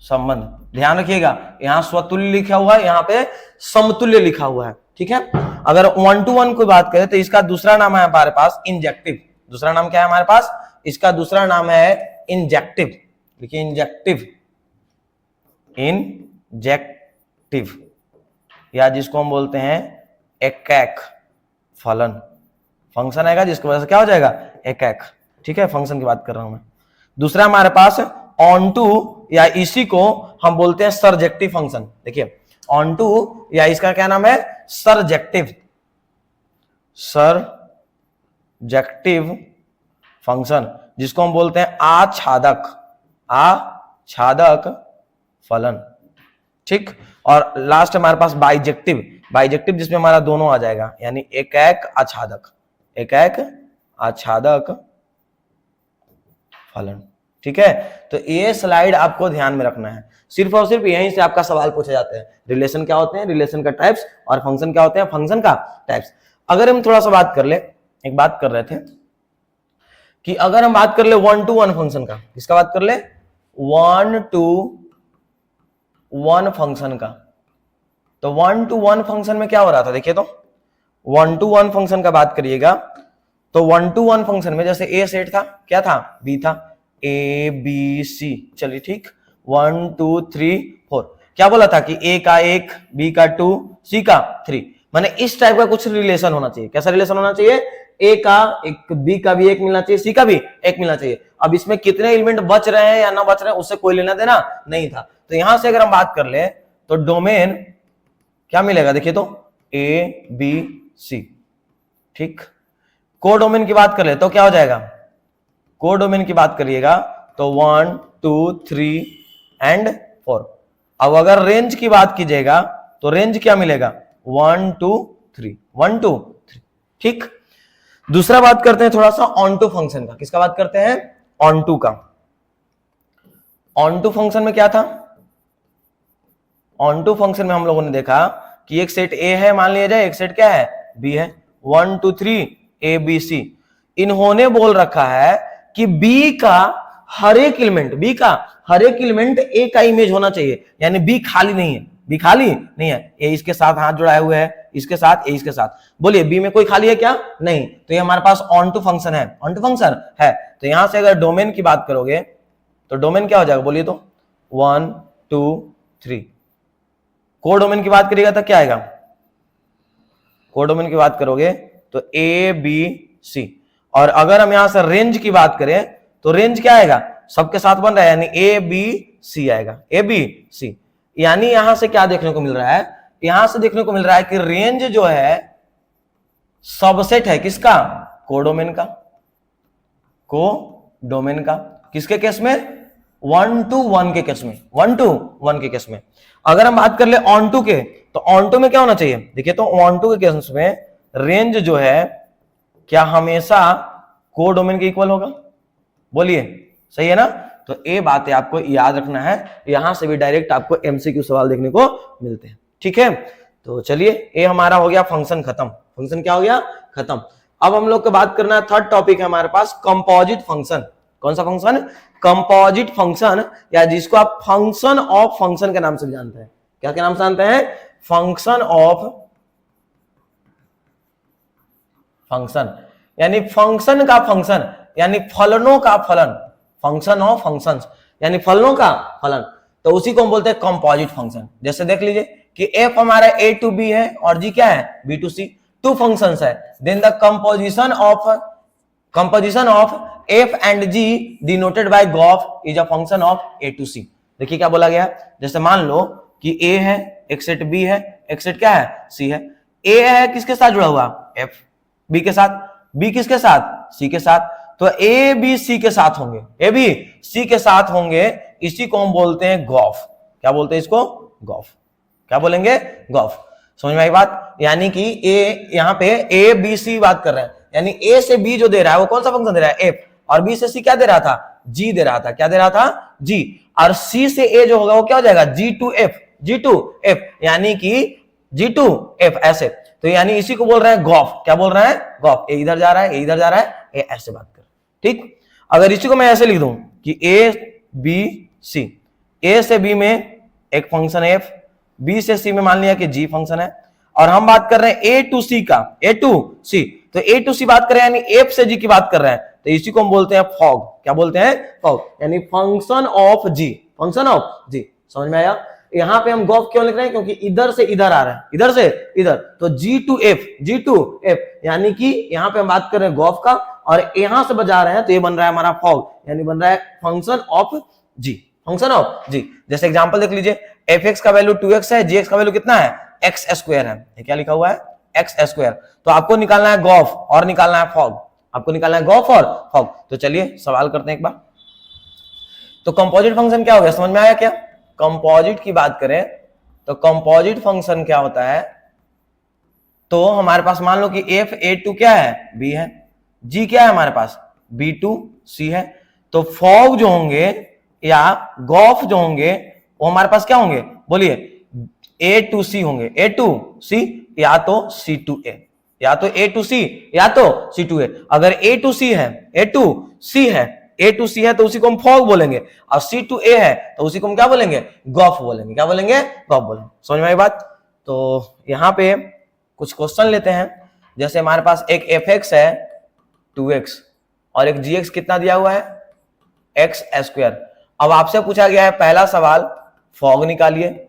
[SPEAKER 1] संबंध। ध्यान रखिएगा, यहां स्वतुल्य लिखा हुआ है, यहां पे समतुल्य लिखा हुआ है, ठीक है। अगर 1 to 1 की बात करें तो इसका दूसरा नाम है हमारे पास इंजेक्टिव। दूसरा नाम क्या है हमारे पास, इसका दूसरा नाम है इंजेक्टिव। देखिए इंजेक्टिव, या जिसको हम बोलते हैं एकैक फलन। फंक्शन आएगा जिसकी वजह से क्या हो जाएगा, एकैक, ठीक है। फंक्शन की बात कर रहा हूं मैं। दूसरा हमारे पास ऑन टू, या इसी को हम बोलते हैं सरजेक्टिव फंक्शन। देखिए ऑन टू, या इसका क्या नाम है, सरजेक्टिव फंक्शन, जिसको हम बोलते हैं आच्छादक फलन, ठीक। और लास्ट हमारे पास बाइजेक्टिव जिसमें हमारा दोनों आ जाएगा, यानी एकैक आच्छादक फलन, ठीक है। तो ये स्लाइड आपको ध्यान में रखना है, सिर्फ और सिर्फ यहीं से आपका सवाल पूछे जाते हैं। रिलेशन क्या होते हैं, रिलेशन का टाइप्स, और फंक्शन क्या होते हैं, फंक्शन का टाइप्स। अगर हम थोड़ा सा बात कर ले, एक बात कर रहे थे कि अगर हम बात कर ले 1 to 1 फंक्शन का, किसका बात कर ले, 1 to 1 फंक्शन का। तो 1 to 1 फंक्शन में क्या हो रहा था, देखिए तो 1 to 1 फंक्शन का बात करिएगा तो 1 to 1 फंक्शन में जैसे ए सेट था, क्या था, बी था, ए बी सी, चलिए ठीक, 1 2 3 4, क्या बोला था कि ए का 1, बी का 2, सी का 3, माने इस टाइप का कुछ रिलेशन होना चाहिए। कैसा रिलेशन होना चाहिए, ए का 1, बी का भी 1 मिलना चाहिए, सी का भी 1 मिलना चाहिए। अब इसमें कितने एलिमेंट बच रहे हैं या ना बच रहे हैं उससे कोई लेना देना नहीं था। तो यहां से अगर हम बात कर ले तो डोमेन क्या मिलेगा, देखिए तो ए बी सी, ठीक। कोडोमेन की बात कर ले तो क्या हो जाएगा, कोडोमेन की बात करिएगा तो 1 2 3 एंड 4। अब अगर रेंज की बात कीजिएगा तो रेंज क्या मिलेगा, 1 2 3 1 2 3, ठीक। दूसरा बात करते हैं थोड़ा सा ऑन टू फंक्शन का। किसका बात करते हैं, ऑन टू का। ऑन टू फंक्शन में क्या था, ऑन टू फंक्शन में हम लोगों ने देखा कि एक सेट ए है मान लिया जाए, एक सेट क्या है, बी है, 1 2 3 ए बी सी। इन्होंने बोल रखा है कि बी का हर एक एलिमेंट ए का इमेज होना चाहिए, यानी बी खाली नहीं है, बी खाली नहीं है। ए इसके साथ हाथ जुड़ाए हुए है, इसके साथ, ए इसके साथ, बोलिए बी में कोई खाली है क्या, नहीं। तो ये हमारे पास ऑन टू फंक्शन है, ऑन टू फंक्शन है। तो यहां से अगर डोमेन की बात करोगे तो डोमेन क्या हो जाएगा, बोलिए तो 1 2 3। कोडोमेन की बात करिएगा तो क्या आएगा, कोडोमेन की बात करोगे तो ए बी सी। और अगर हम यहां से रेंज की बात करें तो रेंज क्या आएगा, सबके साथ बन रहा है, यानी ए बी सी आएगा, ए बी सी। यानी यहां से क्या देखने को मिल रहा है, यहां से देखने को मिल रहा है कि रेंज जो है सबसेट है किसका, कोडोमेन का, कोडोमेन का। किसके केस में, 1 to 1 के केस में, 1 to 1 के केस में। अगर हम बात कर ले ऑन टू के तो ऑन टू में क्या होना चाहिए, देखिए तो ऑन टू के केस में रेंज जो है क्या हमेशा कोडोमेन के इक्वल होगा, बोलिए सही है ना। तो ये बातें आपको याद रखना है, यहां से भी डायरेक्ट आपको एमसीक्यू सवाल देखने को मिलते हैं, ठीक है। तो चलिए ये हमारा हो गया फंक्शन खत्म, फंक्शन क्या हो गया, खत्म। अब हम लोग को बात करना है, थर्ड टॉपिक है हमारे पास कंपोजिट फंक्शन। कौन सा फंक्शन, कंपोजिट फंक्शन, या जिसको आप फंक्शन ऑफ फंक्शन के नाम से जानते हैं। क्या के नाम से जानते हैं, फंक्शन ऑफ फंक्शन, यानी फंक्शन का फंक्शन, यानी फलनों का फलन, फंक्शन ऑफ फंक्शंस यानी फलनों का फलन। तो उसी को हम बोलते हैं कंपोजिट फंक्शन। जैसे देख लीजिए कि f हमारा a to b है और g क्या है, b to c, two functions है। Then the composition of f and g denoted by GOF is a function of a to c। देखिए क्या बोला गया, जैसे मान लो कि a है, एक सेट b है, एक सेट क्या है, c है। a है किसके साथ जुड़ा हुआ, f, b के साथ, b किसके साथ, c के साथ। तो ए बी सी के साथ होंगे, ए बी सी के साथ होंगे, इसी को हम बोलते हैं गॉफ। क्या बोलते हैं इसको? गॉफ। क्या बोलेंगे? गॉफ। समझ में आई बात? यानी कि ए, यहां पे ए बी सी बात कर रहे हैं, यानी ए से बी जो दे रहा है वो कौन सा फंक्शन दे रहा है? एफ। और बी से सी क्या दे रहा था? जी दे रहा था। क्या दे रहा था? जी। और सी से ए जो होगा वो क्या हो जाएगा? G to F, ji to F, यानी कि जी टू एफ ऐसे। तो यानी इसी को बोल रहे हैं गॉफ। क्या बोल रहे हैं? गॉफ। ए इधर जा रहा है, ए इधर जा रहा है, ए ऐसे बात कर। ठीक। अगर इसी को मैं ऐसे लिख दूं कि ए बी सी, ए से बी में एक फंक्शन एफ, बी से सी में मान लिया कि जी फंक्शन है, और हम बात कर रहे हैं ए टू सी का, ए टू सी। तो ए टू सी बात कर रहे हैं यानी एफ से जी की बात कर रहे हैं, तो इसी को हम बोलते हैं फॉग। क्या बोलते हैं? फॉग, यानी function of g, function of g. समझ में आया? यहां पे हम गॉफ क्यों लिख रहे हैं? क्योंकि इधर से इधर आ रहा है, इधर से इधर, तो g to F, ji to F, यानी कि यहां पे हम बात कर रहे हैं गॉफ का, और यहां से बजा रहे हैं तो ये बन रहा है हमारा फॉग, यानी बन रहा है function of g, function of g. जैसे एग्जांपल देख लीजिए, एफ एक्स का वैल्यू 2x है, जी एक्स का वैल्यू कितना है? एक्स स्क्वायर है। ये क्या लिखा हुआ है? X square. तो आपको निकालना है गॉफ और निकालना है फॉग, आपको निकालना है गॉफ और फॉग। तो चलिए सवाल करते हैं एक बार। तो कंपोजिट फंक्शन क्या हो गया? समझ में आया क्या? कंपोजिट की बात करें तो कंपोजिट फंक्शन क्या होता है? तो हमारे पास मान लो कि एफ ए टू क्या है? बी है, जी क्या है हमारे पास? बी टू सी है। तो फॉग जो होंगे या गॉफ जो होंगे वो हमारे पास क्या होंगे? बोलिए, ए टू सी होंगे, ए टू सी या तो सी टू ए, या तो ए टू सी या तो सी टू ए। अगर ए टू सी है, ए टू सी है, ए टू सी है तो उसी को हम फॉग बोलेंगे, और सी टू ए है तो उसी को हम क्या बोलेंगे? गॉफ बोलेंगे। क्या बोलेंगे? गॉफ बोलेंगे। समझ में आई बात? तो यहां पे कुछ क्वेश्चन लेते हैं। जैसे हमारे पास एक एफ एक्स है 2x और एक जी एक्स कितना दिया हुआ है? X square. अब आपसे पूछा गया है पहला सवाल, फॉग निकालिए,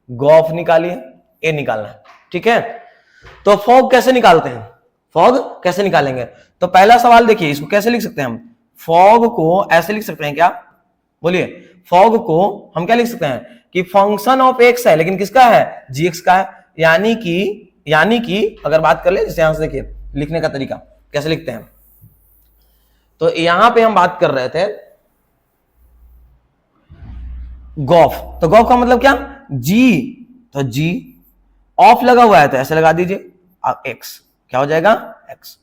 [SPEAKER 1] गॉफ निकालिए, ए निकालना है। ठीक है, तो फॉग कैसे निकालते हैं? फॉग कैसे निकालेंगे? तो पहला सवाल देखिए, इसको कैसे लिख सकते हैं हम? फॉग को ऐसे लिख सकते हैं क्या? बोलिए, फॉग को हम क्या लिख सकते हैं कि फंक्शन ऑफ एक्स है, लेकिन किसका है? जी एक्स का है। यानी कि अगर बात कर ले, जैसे यहां से देखिए लिखने का तरीका कैसे लिखते हैं, तो यहां पे हम बात कर रहे थे गॉफ। तो गॉफ का मतलब क्या? जी, तो जी ऑफ लगा हुआ है तो ऐसे लगा दीजिए, अब एक्स क्या हो जाएगा? एक्स।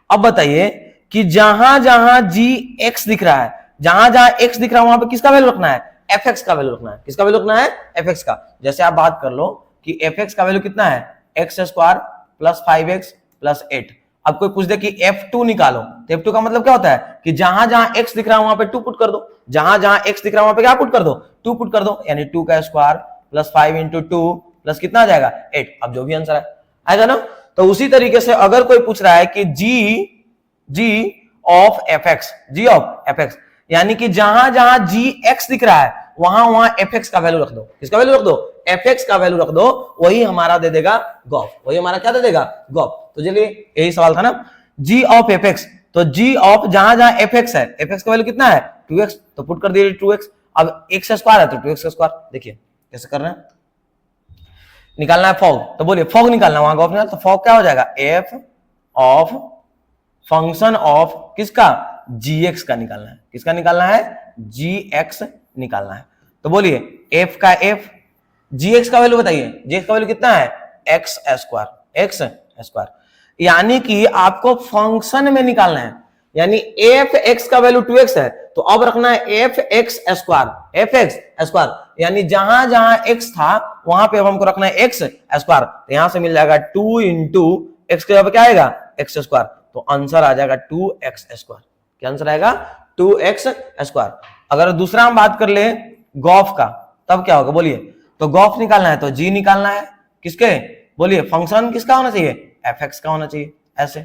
[SPEAKER 1] अब बताइए कि जहां जहां जी एक्स दिख रहा है, जहां जहां एक्स दिख रहा है वहां पे किसका वैल्यू रखना है? एफ एक्स का वैल्यू रखना है। किसका वैल्यू रखना है? एफ एक्स का। जैसे आप बात कर लो कि एफ एक्स का वैल्यू कितना है? X square plus 5x plus 8। अब कोई पूछ दे कि F2 निकालो, तो F2 का मतलब क्या होता है कि जहां जहां x दिख रहा है वहां पे 2 पुट कर दो, जहां जहां x दिख रहा है वहां पे क्या पुट कर दो? 2 पुट कर दो, यानी 2 का स्क्वायर प्लस 5 इंटू 2 प्लस कितना आ जाएगा? 8। अब जो भी आंसर आएगा ना, तो उसी तरीके से अगर कोई पूछ रहा है कि g of fx, g of fx, यानी कि जहां जहां gx दिख रहा है वहां वहां fx का वैल्यू रख दो। किसका वैल्यू रख दो? fx का वैल्यू रख दो, वही हमारा दे देगा गॉफ, वही हमारा क्या दे देगा? गॉफ। तो चलिए यही सवाल था ना, g ऑफ fx, तो g ऑफ जहां जहां fx है, fx का वैल्यू कितना है? 2x, तो पुट कर दिए 2x। अब x स्क्वायर है तो 2x स्क्वायर। देखिए कैसे कर रहे हैं, निकालना है फॉग, तो बोलिए फॉग निकालना, वहां गॉफ निकालना, तो फॉग क्या हो जाएगा? f ऑफ फंक्शन ऑफ किसका? gx का निकालना है। किसका निकालना है? gx निकालना है। तो बोलिए f का f, gx का वैल्यू बताइए, gx का वैल्यू कितना है? x square, x square. यानी कि आपको फंक्शन में निकालना है, यानी f x का वैल्यू 2x है तो अब रखना है f x square, f x square, यानी जहां जहां x था वहां पे अब हमको रखना है x स्क्वायर। तो यहां से मिल जाएगा 2 इंटू एक्स के जगह क्या आएगा? x स्क्वायर, तो आंसर आ जाएगा 2x स्क्वायर। क्या आंसर आएगा? 2x square. अगर दूसरा हम बात कर ले गॉफ का, तब क्या होगा? बोलिए, तो गॉफ निकालना है तो g निकालना है, किसके? बोलिए फंक्शन किसका होना चाहिए? fx का होना चाहिए, ऐसे।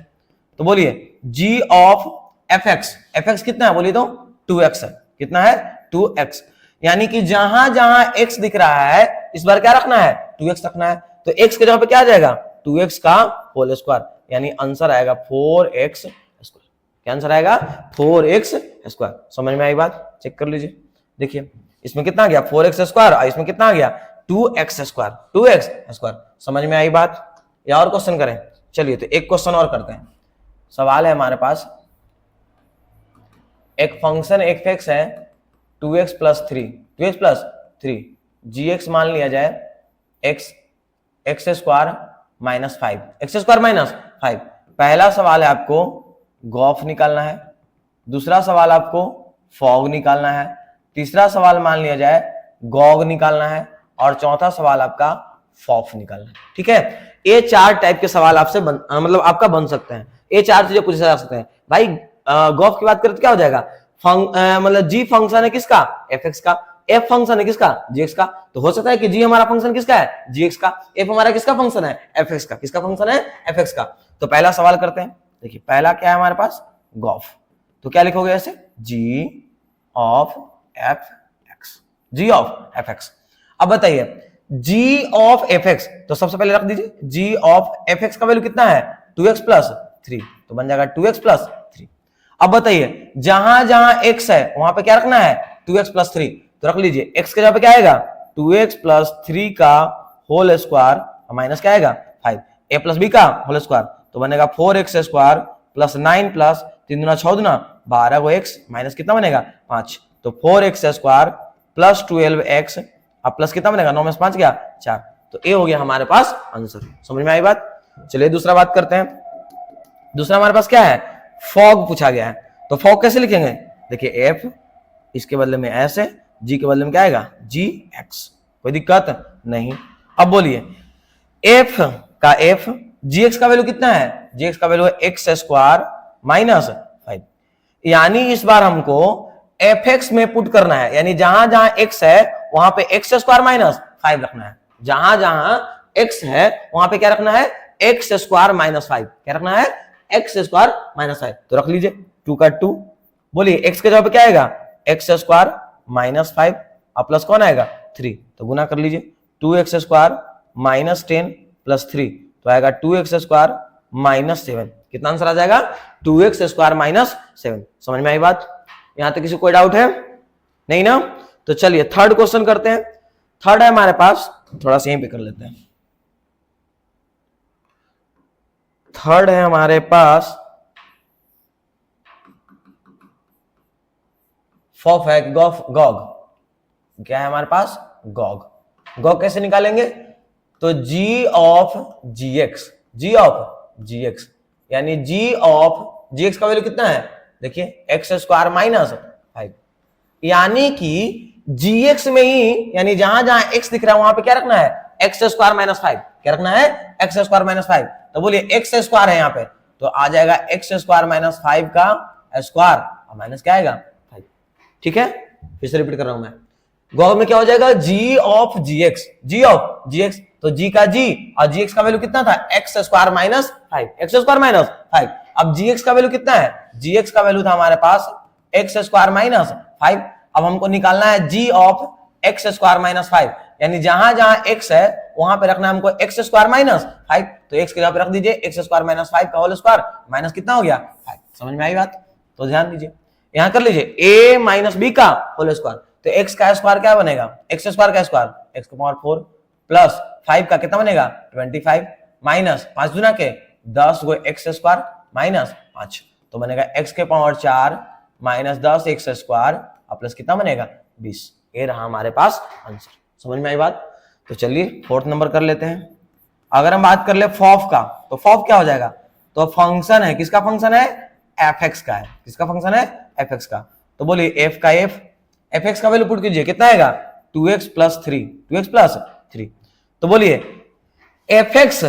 [SPEAKER 1] तो बोलिए g ऑफ fx कितना है? बोलिए तो 2x है। कितना है? 2x। यानी कि जहां जहां x दिख रहा है इस बार क्या रखना है? 2x रखना है, तो x के जगह पे क्या आ जाएगा? 2x का होल स्क्वायर, यानी आंसर आएगा 4x स्क्वायर। क्या आंसर आएगा? 4x square. समझ में आई बात? चेक कर लीजिए, देखिए इसमें कितना आ गया? 4x स्क्वायर, और इसमें कितना आ गया? 2x square, 2x square. समझ में आई बात? या और क्वेश्चन करें? चलिए तो एक क्वेश्चन और करते हैं। सवाल है हमारे पास, एक फंक्शन एफ एक्स है 2x प्लस 3 gx मान लिया जाए एक्स स्क्वायर माइनस 5 पहला सवाल है आपको गॉफ निकालना है, दूसरा सवाल आपको फॉग निकालना है, तीसरा सवाल मान लिया जाए गॉग निकालना है और चौथा सवाल आपका फॉफ निकालना है। ठीक है, ये 4 टाइप के सवाल आपसे मतलब आपका बन सकते हैं, ये 4 चीजें पूछे जा सकते हैं। भाई गॉफ की बात करें तो क्या हो जाएगा, मतलब जी फंक्शन है किसका, एफ एक्स का, एफ फंक्शन है किसका, जी एक्स का। तो हो सकता है कि जी हमारा फंक्शन किसका है, जी एक्स का, एफ हमारा किसका फंक्शन है, एफ एक्स का। किसका फंक्शन है, एफ एक्स का। तो पहला सवाल करते हैं। देखिए पहला क्या है हमारे पास, गॉफ। तो क्या लिखोगे ऐसे, g of f x, ji of f x. अब बताइए जी ऑफ एफ एक्स, तो सबसे पहले रख दीजिए जी ऑफ एफ एक्स का वैल्यू कितना है, 2x प्लस 3, तो बन जाएगा 2x प्लस 3। अब बताइए जहां जहां x है वहां पे क्या रखना है, 2x प्लस 3, तो रख लीजिए x के जगह पे क्या आएगा, 2x प्लस 3 का होल स्क्वायर माइनस क्या आएगा 5, a प्लस b का होल स्क्वायर, तो बनेगा 4x स्क्वायर प्लस 9 प्लस 3 दूना 6 दूना 12 को x माइनस कितना बनेगा 5, तो 4x स्क्वायर प्लस 12x अब प्लस कितना बनेगा 9 में 5 गया 4, तो ए हो गया हमारे पास आंसर। समझ में आई बात। चलिए दूसरा बात करते हैं। दूसरा हमारे पास क्या है, फॉग पूछा गया है। तो फॉग कैसे लिखेंगे, देखिए एफ इसके बदले में एस है, जी के बदले में क्या आएगा जी एक्स, कोई दिक्कत नहीं। अब बोलिए एफ का एफ, जी एक्स का वैल्यू कितना है, जी एक्स का वैल्यू है एक्स स्क्वायर माइनस 5, यानी इस बार हमको एफ एक्स में पुट करना है, यानी जहां जहां एक्स है वहां पे एक्स स्क्वायर माइनस 5 रखना है, जहां जहां एक्स है वहां पे क्या रखना है, एक्स स्क्वायर माइनस 5, क्या रखना है एक्स स्क्वायर माइनस 5, तो रख लीजिए 2 का 2। बोलिए एक्स के जगह पे क्या आएगा, एक्स स्क्वायर माइनस 5 और प्लस कौन आएगा 3, तो गुना कर लीजिए 2x स्क्वायर माइनस 10 प्लस 3, तो आएगा 2x स्क्वायर माइनस 7। कितना आंसर आ जाएगा, 2x स्क्वायर माइनस 7। समझ में आई बात, यहां तक किसी कोई डाउट है नहीं ना। तो चलिए थर्ड क्वेश्चन करते हैं। थर्ड है हमारे पास, थोड़ा सा यहीं पे कर लेते हैं। थर्ड है हमारे पास फॉफ है गॉग। क्या है हमारे पास, गॉग कैसे निकालेंगे, तो g of ji x, ji of ji x, यानी जी ऑफ जी एक्स का वैल्यू कितना है, देखिए एक्स स्क्वायर माइनस 5, यानी कि gx में ही, यानी जहां जहां x दिख रहा है वहां पे क्या रखना है, एक्स स्क्वायर माइनस 5, क्या रखना है एक्स स्क्वायर माइनस 5। तो बोलिए एक्स स्क्वायर है यहाँ पे, तो आ जाएगा एक्स स्क्वायर माइनस 5 का स्क्वायर और माइनस क्या आएगा 5। ठीक है, फिर से रिपीट कर रहा हूं मैं। गॉग में क्या हो जाएगा, G of ji x, ji of ji X, तो जी का जी और जी एक्स का वैल्यू कितना था, x square minus 5, x square minus 5। अब जी एक्स का वैल्यू कितना है, जी एक्स का वैल्यू था हमारे पास एक्स स्क्वायर माइनस 5। अब हमको निकालना है जी ऑफ एक्स स्क्वायर माइनस 5, यानी जहां जहां x है वहां पे रखना है हमको एक्स स्क्वायर माइनस 5, तो x की जगह पे रख दीजिए एक्स स्क्वायर माइनस 5 का होल स्क्वायर माइनस कितना हो गया 5। समझ में आई बात, तो ध्यान दीजिए यहां कर लीजिए a माइनस बी का होल स्क्वायर, तो x का स्क्वायर क्या बनेगा, एक्स स्क्वायर का स्क्वायर x का पावर 4 प्लस 5 का कितना बनेगा 25 माइनस 5 गुना के 10 गो एक्स स्क्वायर माइनस 5, तो बनेगा x के पावर 4 माइनस 10 एक्स स्क्वायर और प्लस कितना बनेगा 20। ये रहा हमारे पास आंसर। समझ में आई बात। तो चलिए फोर्थ नंबर कर लेते हैं। अगर हम बात कर ले फॉफ का, तो फॉफ क्या हो जाएगा, तो फंक्शन है, किसका फंक्शन है, एफ एक्स का है। किसका फंक्शन है, एफ एक्स का। तो बोलिए एफ का एफ एक्स का वैल्यू पुट कीजिए, कितना आएगा 2x प्लस 3, 2x प्लस 3। तो बोलिए एफ एक्स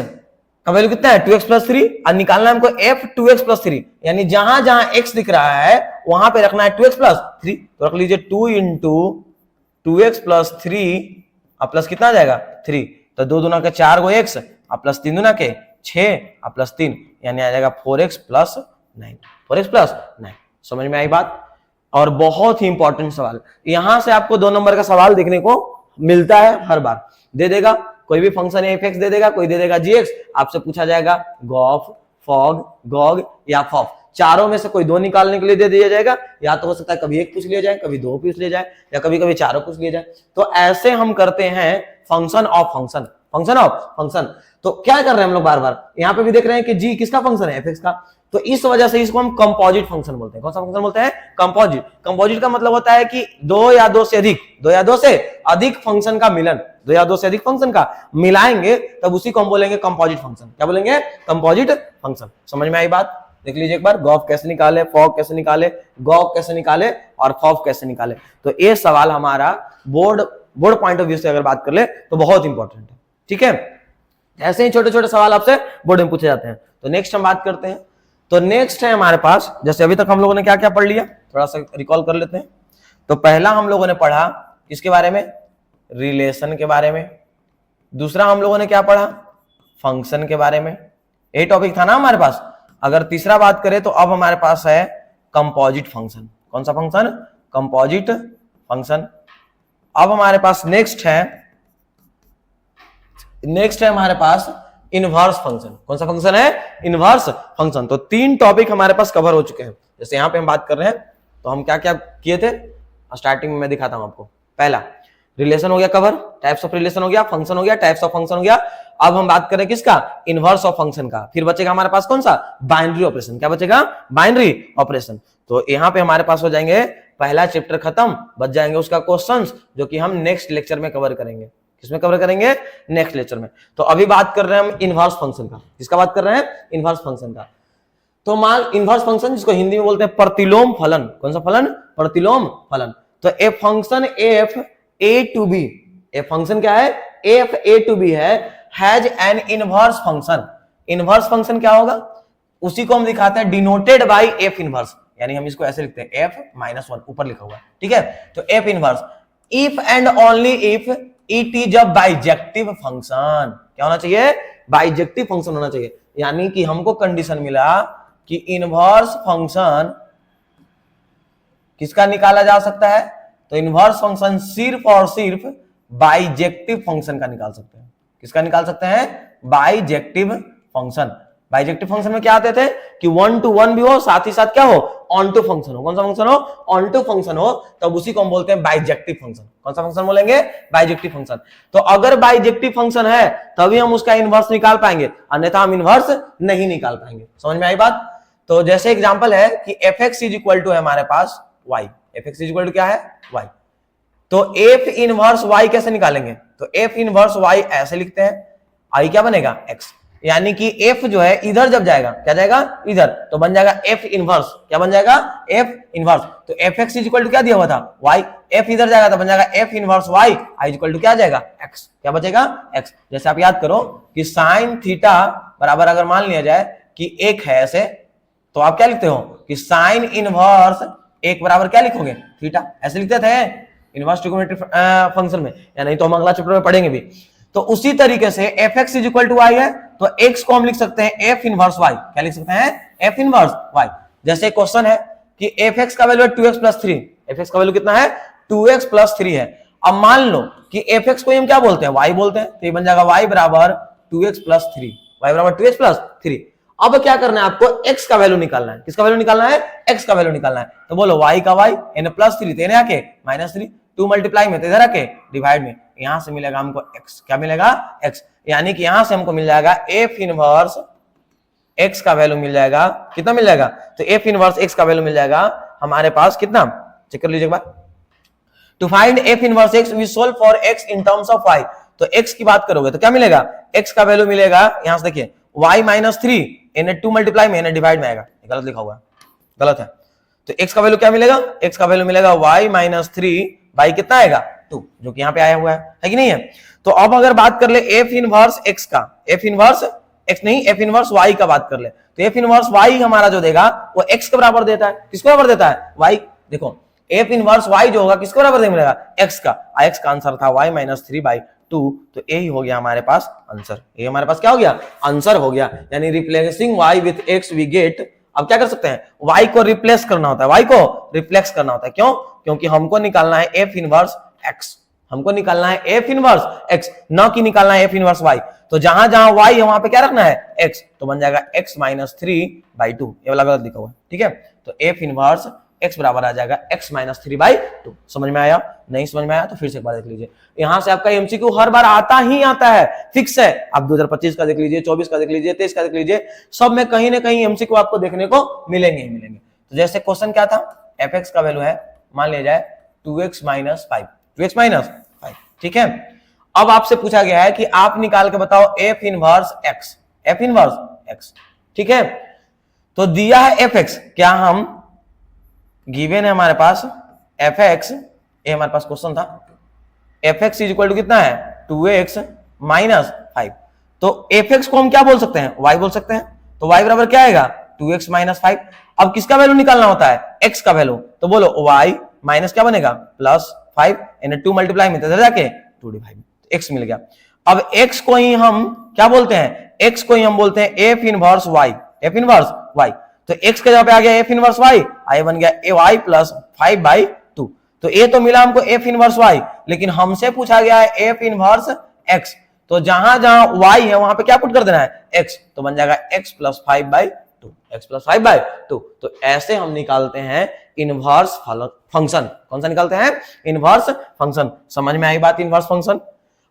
[SPEAKER 1] का वैल्यू कितना है 2x प्लस 3 और निकालना है हमको f 2x प्लस 3, यानी जहां जहां x दिख रहा है वहां पे रखना है 2x प्लस 3, तो रख लीजिए 2 इंटू 2x प्लस 3 और प्लस कितना आ जाएगा 3, तो 2 दूना के 4 गो x और प्लस 3 दूना के 6 और प्लस 3, यानी आ जाएगा 4x प्लस 9, 4x प्लस 9। समझ में आई बात। और बहुत ही इंपॉर्टेंट सवाल, यहां से आपको 2 नंबर का सवाल देखने को मिलता है हर बार, दे देगा कोई भी फंक्शन एफ एक्स दे देगा, कोई दे देगा जी एक्स, आपसे पूछा जाएगा गॉफ, फॉग, गॉग या फॉफ, चारों में से कोई 2 निकालने के लिए दे दिया जाएगा, या तो हो सकता है कभी 1 पूछ लिया जाए, कभी 2 पूछ लिया जाए, या कभी कभी चारों पूछ लिया जाए। तो ऐसे हम करते हैं function of function, function of function. तो क्या कर रहे हैं हम लोग बार बार, यहाँ पे भी देख रहे हैं कि जी किसका फंक्शन है, एफ एक्स का, तो इस वजह से इसको हम कंपोजिट फंक्शन बोलते हैं। कौन सा फंक्शन बोलते हैं? कंपोजिट। कंपोजिट का मतलब होता है कि दो या दो से अधिक फंक्शन का मिलन, दो या दो से अधिक फंक्शन का मिलाएंगे तब उसी को हम बोलेंगे कंपोजिट फंक्शन। क्या बोलेंगे? Composite function. समझ में आई बात? देख लीजिए एक बार, गॉफ कैसे निकाले, फॉग कैसे निकाले, गॉफ कैसे निकाले और फॉफ कैसे निकाले। तो ये सवाल हमारा बोर्ड पॉइंट ऑफ व्यू से अगर बात कर ले तो बहुत इंपॉर्टेंट है। ठीक है, ऐसे ही छोटे छोटे सवाल आपसे बोर्ड में पूछे जाते हैं। तो नेक्स्ट हम बात करते हैं। तो नेक्स्ट है हमारे पास, जैसे अभी तक हम लोगों ने क्या क्या पढ़ लिया, थोड़ा सा रिकॉल कर लेते हैं। तो पहला हम लोगों ने पढ़ा किसके बारे में? रिलेशन के बारे में। दूसरा हम लोगों ने क्या पढ़ा? फंक्शन के बारे में। ये टॉपिक था ना हमारे पास। अगर तीसरा बात करें तो अब हमारे पास है कंपोजिट फंक्शन। कौन सा फंक्शन? Composite function. अब हमारे पास नेक्स्ट है हमारे पास इनवर्स फंक्शन। कौन सा फंक्शन है? Inverse function. तो 3 टॉपिक हमारे पास कवर हो चुके हैं। जैसे यहां पे हम बात कर रहे हैं तो हम क्या क्या किए थे स्टार्टिंग में मैं दिखाता हूं आपको। पहला रिलेशन हो गया कवर, टाइप्स ऑफ रिलेशन हो गया, फंक्शन हो गया, टाइप्स ऑफ फंक्शन हो गया। अब हम बात करें किसका? इनवर्स ऑफ फंक्शन का। फिर बचेगा हमारे पास कौन सा? Binary operation. क्या बचेगा? Binary operation. तो यहां पे हमारे पास हो जाएंगे पहला चैप्टर खत्म, बच जाएंगे उसका क्वेश्चंस, जो कि हम नेक्स्ट लेक्चर में कवर करेंगे। किसमें कवर करेंगे? नेक्स्ट लेक्चर में। तो अभी बात कर रहे हैं हम इनवर्स फंक्शन का। किसका बात कर रहे हैं? इनवर्स फंक्शन का। तो मान इनवर्स फंक्शन जिसको हिंदी में बोलते हैं प्रतिलोम फलन। कौन सा फलन? प्रतिलोम फलन। तो a function f A to B, a function क्या है? एफ ए टू बी है, has an inverse function. Inverse function क्या होगा? उसी को हम दिखाते हैं डिनोटेड बाय एफ इनवर्स, यानी हम इसको ऐसे लिखते हैं एफ -1 ऊपर लिखा हुआ है। ठीक है, तो F inverse if and only if it is a bijective function. क्या होना चाहिए? बाइजेक्टिव फंक्शन होना चाहिए। यानी कि हमको कंडीशन मिला कि इनवर्स फंक्शन किसका निकाला जा सकता है? तो इनवर्स फंक्शन सिर्फ और सिर्फ बाइजेक्टिव फंक्शन का निकाल सकते हैं। किसका निकाल सकते हैं? Bijective function. बाइजेक्टिव फंक्शन में क्या आते थे कि 1 to 1 भी हो, साथ ही साथ क्या हो? ऑन टू फंक्शन हो। कौन सा फंक्शन हो? ऑन टू फंक्शन हो, तब उसी को हम बोलते हैं बाइजेक्टिव फंक्शन। कौन सा फंक्शन बोलेंगे? Bijective function. तो अगर बाइजेक्टिव फंक्शन है तभी हम उसका इनवर्स निकाल पाएंगे, अन्यथा हम इनवर्स नहीं निकाल पाएंगे। समझ में आई बात? तो जैसे एग्जांपल है कि fx इज इक्वल टू है हमारे पास y। fx is equal to क्या है? y। तो f इनवर्स y कैसे निकालेंगे? तो f इनवर्स y ऐसे लिखते हैं, i क्या बनेगा? x। यानी कि f जो है इधर जब जाएगा, क्या जाएगा? इधर, तो बन जाएगा f इनवर्स। क्या बन जाएगा? f inverse. तो fx इज इक्वल टू क्या दिया हुआ था? y। f इधर जाएगा तो बन जाएगा f inverse y। i is equal to क्या जाएगा? x। क्या बचेगा? x। जैसे आप याद करो कि साइन थीटा बराबर अगर मान लिया जाए कि 1 है ऐसे, तो आप क्या लिखते हो कि साइन इनवर्स 1 बराबर क्या लिखोगे? थीटा। ऐसे लिखते थे इनवर्स ट्रिगोनोमेट्री फंक्शन में, या नहीं तो हम अगला चैप्टर में पढ़ेंगे भी। तो उसी तरीके से fx is equal to y है, तो x को हम लिख सकते हैं f इनवर्स y। क्या लिख सकते हैं? f inverse y। जैसे क्वेश्चन है कि fx का वैल्यू है 2x + 3। fx का वैल्यू कितना है? 2x + 3 है। अब मान लो कि fx को हम क्या बोलते हैं? y बोलते हैं, तो ये बन जाएगा y बराबर 2x + 3। y बराबर 2x + 3। अब क्या करना है आपको? x का वैल्यू निकालना है। किसका वैल्यू निकालना है? x का वैल्यू निकालना है। तो बोलो y का y, यानी +3, तो इन्हें आके -3, 2 मल्टीप्लाई में तो इधर आके डिवाइड में, यहां से मिलेगा हमको x। क्या मिलेगा? x। यानी कि यहां से हमको मिल जाएगा f इनवर्स x का वैल्यू मिल जाएगा। कितना मिल जाएगा? तो f इनवर्स x का वैल्यू मिल जाएगा हमारे पास कितना? चेक कर लीजिए एक बार। To find f inverse x we solve for x in terms of y। तो x की बात करोगे तो क्या मिलेगा? x का वैल्यू मिलेगा, यहां से देखिए y -3, इन्हें 2 मल्टीप्लाई में, इन्हें डिवाइड में आएगा। गलत लिखा हुआ है, गलत है। तो x का वैल्यू क्या मिलेगा? x का वैल्यू मिलेगा y -3 बाई कितना आएगा? 2, जो कि यहाँ पे आया हुआ है कि नहीं है? तो अब अगर बात कर ले f इनवर्स x का, f इनवर्स x नहीं, f इनवर्स y का बात कर ले, तो f इनवर्स y हमारा जो देगा वो x के बराबर देता है। किसके बराबर देता है? y। देखो f इनवर्स y जो होगा किसके बराबर मिलेगा? x का। x का आंसर था y -3/2। तो यही हो गया हमारे पास आंसर। ये हमारे पास क्या हो गया? आंसर हो गया। यानी replacing y with x we get. अब क्या कर सकते हैं? y को रिप्लेस करना होता है, y को रिप्लेस करना होता है। क्यों? क्योंकि हमको निकालना है f इनवर्स x। हमको निकालना है f इनवर्स x, न कि निकालना है f इनवर्स y। तो जहां जहां y है वहां पे क्या रखना है? x। तो बन जाएगा x -3/2। ये वाला गलत लिखा हुआ है। ठीक है, तो f इनवर्स x बराबर आ जाएगा x माइनस 3/2। समझ में आया? नहीं समझ में आया तो फिर से एक बार देख लीजिए। यहां से आपका एमसीक्यू हर बार आता ही आता है, फिक्स है। आप 2025 का देख लीजिए, 24 का देख लीजिए, 23 का देख लीजिए, सब में कहीं ना कहीं एमसीक्यू आपको देखने को मिलेंगे ही मिलेंगे। तो जैसे क्वेश्चन क्या था, fx का वैल्यू है मान लिया जाए 2x माइनस 5, 2x माइनस 5, ठीक है। अब आपसे पूछा गया है कि आप निकाल के बताओ f inverse x, f inverse x, ठीक है। तो दिया है fx, क्या हम गिवन है हमारे पास fx, ये हमारे पास क्वेश्चन था, fx इज इक्वल टू कितना है 2x माइनस 5। तो fx को हम क्या बोल सकते हैं, y बोल सकते हैं। तो y बराबर क्या आएगा 2x माइनस 5। अब किसका वैल्यू निकालना होता है, x का वैल्यू, तो बोलो y माइनस क्या बनेगा प्लस 5, यानी 2 मल्टीप्लाई में इधर जाके 2 डिवाइड, x मिल गया। अब x को ही हम क्या बोलते हैं, x को ही हम बोलते हैं f inverse y, f inverse y। तो x के जगह पे आ गया f इनवर्स y, आई बन गया ay प्लस 5/2। तो a तो मिला हमको f इनवर्स y, लेकिन हमसे पूछा गया है f इनवर्स x। तो जहां जहां y है वहां पे क्या पुट कर देना है x, तो बन जाएगा x प्लस 5/2, x प्लस 5/2। तो ऐसे हम निकालते हैं इनवर्स फंक्शन। कौन सा निकालते हैं, इनवर्स फंक्शन। समझ में आई बात, इनवर्स फंक्शन।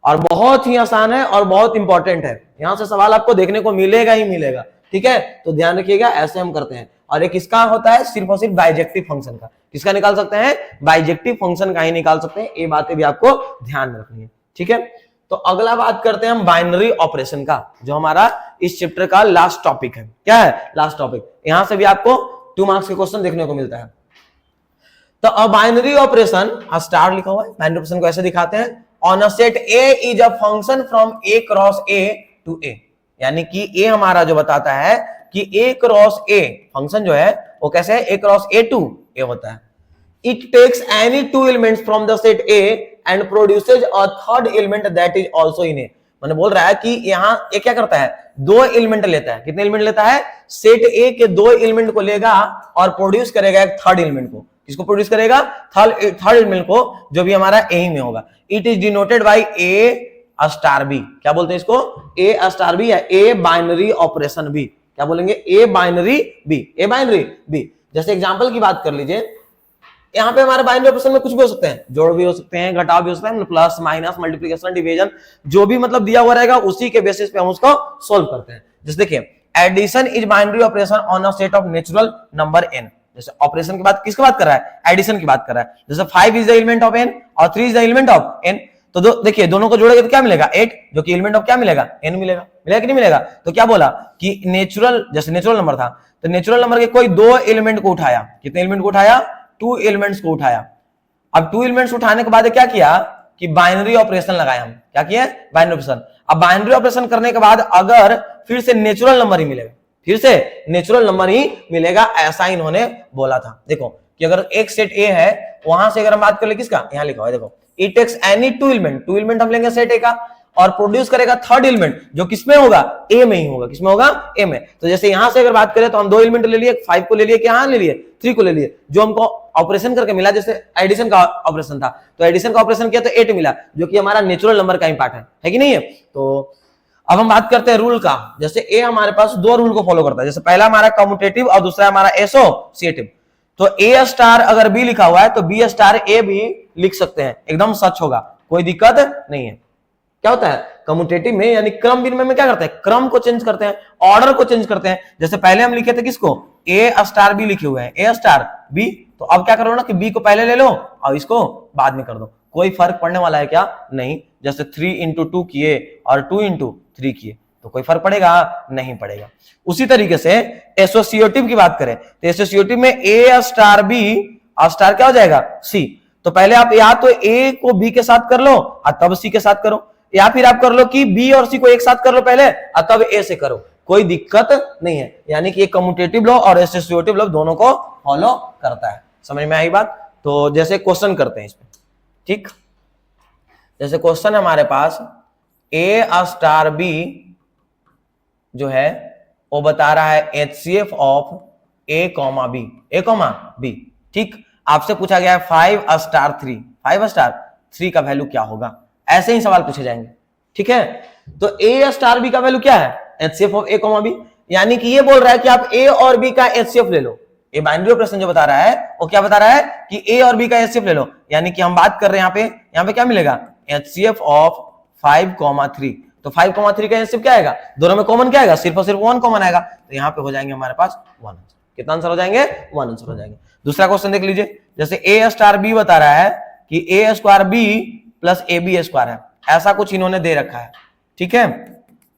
[SPEAKER 1] और बहुत ही आसान है और बहुत इंपॉर्टेंट है, यहां से सवाल आपको देखने को मिलेगा ही मिलेगा, ठीक है। तो ध्यान रखिएगा, ऐसे हम करते हैं। और एक इसका होता है सिर्फ और सिर्फ बाइजेक्टिव फंक्शन का, किसका निकाल सकते हैं, बाइजेक्टिव फंक्शन का ही निकाल सकते हैं। ये बातें भी आपको ध्यान में रखनी है, ठीक है। तो अगला बात करते हैं हम बाइनरी ऑपरेशन का, जो हमारा इस चैप्टर का लास्ट टॉपिक है। क्या है लास्ट टॉपिक, यहां से भी आपको 2 मार्क्स के क्वेश्चन देखने को मिलता है। तो अब बाइनरी ऑपरेशन, स्टार लिखा हुआ है, बाइनरी ऑपरेशन को ऐसे दिखाते हैं, on a set A is a function from A cross A to A। यानी कि A हमारा जो बताता है कि A क्रॉस A फंक्शन जो है वो कैसे है, A cross A to A होता है। It takes any two elements from the set A and produces a third element that is also in A। मैंने बोल रहा है कि यहाँ A क्या करता है, 2 एलिमेंट लेता है। कितने एलिमेंट लेता है, सेट A के 2 एलिमेंट को लेगा और प्रोड्यूस करेगा एक थर्ड एलिमेंट को। किसको प्रोड्यूस करेगा, थर्ड एलिमेंट को, जो भी हमारा A ही में होगा। It is denoted by A star B। क्या बोलते हैं इसको, A स्टार B या A बाइनरी ऑपरेशन B। क्या बोलेंगे, A binary B, A binary B। जैसे एग्जांपल की बात कर लीजिए, यहाँ पे हमारे बाइनरी ऑपरेशन में कुछ भी हो सकते हैं, जोड़ भी हो सकते हैं, घटाव भी हो सकते हैं, प्लस माइनस मल्टीप्लिकेशन डिवीजन, जो भी मतलब दिया हुआ रहेगा उसी के बेसिस पे हम उसको सोल्व करते हैं। जैसे देखिए, addition is binary operation on a set of natural number n। जैसे ऑपरेशन की बात किसकी बात कर रहा है, एडिशन की बात कर रहा है। जैसे 5 is the element of n और 3 is the element of n। तो देखिए दोनों को जोड़ेंगे तो क्या मिलेगा, 8, जो कि एलिमेंट ऑफ क्या मिलेगा, n मिलेगा। मिलेगा कि नहीं मिलेगा। तो क्या बोला कि नेचुरल, जैसे नेचुरल नंबर था तो नेचुरल नंबर के कोई 2 एलिमेंट को उठाया। कितने एलिमेंट को उठाया, 2 एलिमेंट्स को उठाया। अब 2 एलिमेंट्स उठाने के बाद क्या किया कि बाइनरी ऑपरेशन लगाया। हम क्या किया, बाइनरी ऑपरेशन। अब बाइनरी ऑपरेशन करने के बाद अगर फिर से नेचुरल नंबर ही मिलेगा, फिर से नेचुरल नंबर ही मिलेगा, ऐसा इन्होंने बोला था। देखो कि अगर एक सेट ए है, वहां से अगर हम बात कर ले किसका, यहां लिखा हुआ है देखो, it takes any 2 element, 2 element हम लेंगे सेट ए का और प्रोड्यूस करेगा थर्ड एलिमेंट, जो किसमें होगा, ए में ही होगा। किसमें होगा, ए में। तो जैसे यहां से अगर बात करें तो हम 2 एलिमेंट ले लिए, 5 को ले लिए, क्या ले लिए, 3 को ले लिए, जो हमको ऑपरेशन करके मिला। जैसे एडिशन का ऑपरेशन था तो एडिशन का ऑपरेशन किया तो 8 मिला, जो कि हमारा नेचुरल नंबर का ही पार्ट है कि नहीं है। तो अब हम बात करते हैं रूल का। जैसे ए हमारे पास 2 रूल को फॉलो करता है, जैसे पहला हमारा कम्यूटेटिव और दूसरा हमारा एसोसिएटिव। तो ए स्टार अगर बी लिखा हुआ है तो बी स्टार ए भी लिख सकते हैं, एकदम सच होगा, कोई दिक्कत नहीं है। क्या होता है कम्यूटेटिव में, यानी क्रम विनिमय में क्या करते हैं, क्रम को चेंज करते हैं, ऑर्डर को चेंज करते हैं। जैसे पहले हम लिखे थे किसको, ए स्टार बी लिखे हुए हैं, ए स्टार बी। तो अब क्या करो ना कि बी को पहले ले लो और इसको बाद में कर दो, कोई फर्क पड़ने वाला है क्या, नहीं। जैसे 3 into 2 किए और 2 into 3 किए तो कोई फर्क पड़ेगा, नहीं पड़ेगा। उसी तरीके से एसोसिएटिव की बात करें तो एसोसिएटिव में ए स्टार बी और स्टार क्या हो जाएगा, सी। तो पहले आप या तो ए को बी के साथ कर लो और तब सी के साथ करो, या फिर आप कर लो कि बी और सी को एक साथ कर लो पहले और तब ए से करो, कोई दिक्कत नहीं है। यानी कि कम्यूटेटिव लॉ और एसोसिएटिव लॉ दोनों को फॉलो करता है। समझ में आई बात। तो जैसे क्वेश्चन करते हैं इसमें, ठीक। जैसे क्वेश्चन हमारे पास ए स्टार बी जो है वो बता रहा है HCF of A comma B, A comma B, ठीक। आपसे पूछा गया है 5 स्टार 3, 5 स्टार 3 का वैल्यू क्या होगा, ऐसे ही सवाल पूछे जाएंगे, ठीक है। तो ए स्टार बी का वैल्यू क्या है, HCF of A comma B. यानी कि ये बोल रहा है कि आप ए और बी का एचसीएफ ले लो, ये बाइनरी ऑपरेशन जो बता रहा है वो क्या बता रहा है कि ए और बी का एचसीएफ ले लो, यानी कि हम बात कर रहे हैं यहाँ पे क्या मिलेगा, एचसीएफ ऑफ 5,3। तो 5,3 का एचसीएफ क्या आएगा, दोनों में कॉमन क्या आएगा, सिर्फ और सिर्फ 1 कॉमन आएगा, तो यहाँ पे हो जाएंगे हमारे पास 1 आंसर। कितना आंसर हो जाएंगे, 1 आंसर हो जाएंगे। दूसरा क्वेश्चन देख लीजिए, जैसे ए स्टार बी बता रहा है कि a square b plus a b square है, ऐसा कुछ इन्होंने दे रखा है, ठीक है।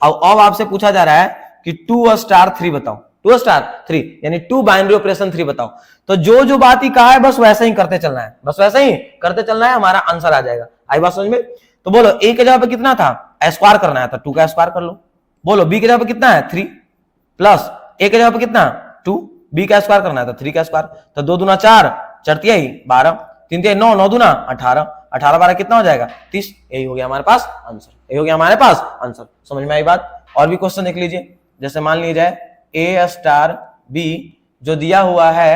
[SPEAKER 1] अब आपसे पूछा जा रहा है कि 2 स्टार 3 बताओ, 2 स्टार 3 यानी 2 बाइनरी ऑपरेशन 3 बताओ। तो जो बात ही कहा है बस वैसा ही करते चलना है, बस वैसा ही करते चलना है, हमारा आंसर आ जाएगा। आई बात समझ में? तो बोलो ए के जगह पे कितना था, स्क्वायर करना है, तो 2 का स्क्वायर कर लो। बोलो बी के जगह पे कितना है 3 प्लस ए के जगह पे कितना 2, बी का स्क्वायर करना है तो 3 का स्क्वायर, तो 2 दूना 4, 4 तिहाई 12, 3 तिहाई 9, 9 दूना 18, 18 12 कितना हो जाएगा 30। यही हो गया हमारे पास आंसर, यही हो गया हमारे पास आंसर। समझ में आई बात? और भी क्वेश्चन देख लीजिए, जैसे मान लीजिए ए स्टार बी जो दिया हुआ है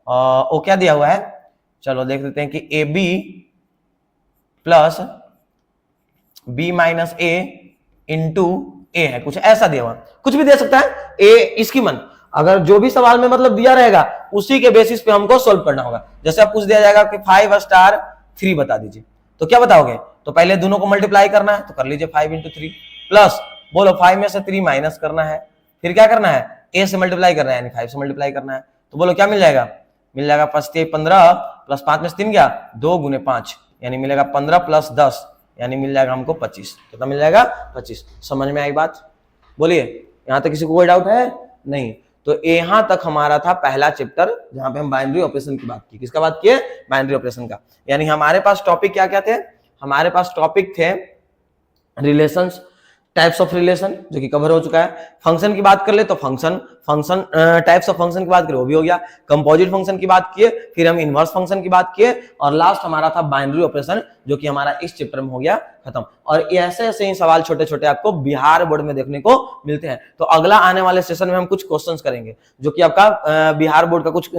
[SPEAKER 1] वो क्या दिया हुआ है, चलो देख लेते हैं कि a b plus b minus a into a है, कुछ ऐसा दिया हुआ, कुछ भी दे सकता है ए इसकी मन, अगर जो भी सवाल में मतलब दिया रहेगा उसी के बेसिस पे हमको सोल्व करना होगा। जैसे आप पूछ दिया जाएगा कि 5 स्टार 3 बता दीजिए, तो क्या बताओगे, तो पहले दोनों को मल्टीप्लाई करना है, तो कर लीजिए 5 इंटू 3 प्लस बोलो 5 में से 3 माइनस करना है, फिर क्या करना है ए से मल्टीप्लाई करना है यानी 5 से मल्टीप्लाई करना है, तो बोलो क्या मिल जाएगा, मिल जाएगा 5 15 प्लस 5 में से 3 गया 2 गुने 5 यानी मिलेगा 15 प्लस 10 यानी मिल जाएगा हमको 25। कितना मिल जाएगा 25। समझ में आई बात? बोलिए यहां तक किसी को कोई डाउट है? नहीं। तो यहां तक हमारा था पहला चैप्टर जहां पे हम बाइनरी ऑपरेशन की बात की। किसका बात किए? बाइनरी ऑपरेशन का। यानी हमारे पास टॉपिक क्या क्या थे? हमारे पास टॉपिक थे रिलेशंस, टाइप्स ऑफ रिलेशन जो कि कवर हो चुका है। फंक्शन की बात कर ले तो फंक्शन टाइप्स ऑफ फंक्शन की बात करें वो भी हो गया। कंपोजिट फंक्शन की बात किए, फिर हम इनवर्स फंक्शन की बात किए और लास्ट हमारा था बाइनरी ऑपरेशन जो कि हमारा इस चैप्टर में हो गया खत्म। और ऐसे ऐसे ही सवाल छोटे छोटे आपको बिहार बोर्ड में देखने को मिलते हैं। तो अगला आने वाले सेशन में हम कुछ क्वेश्चंस करेंगे जो कि आपका बिहार बोर्ड का कुछ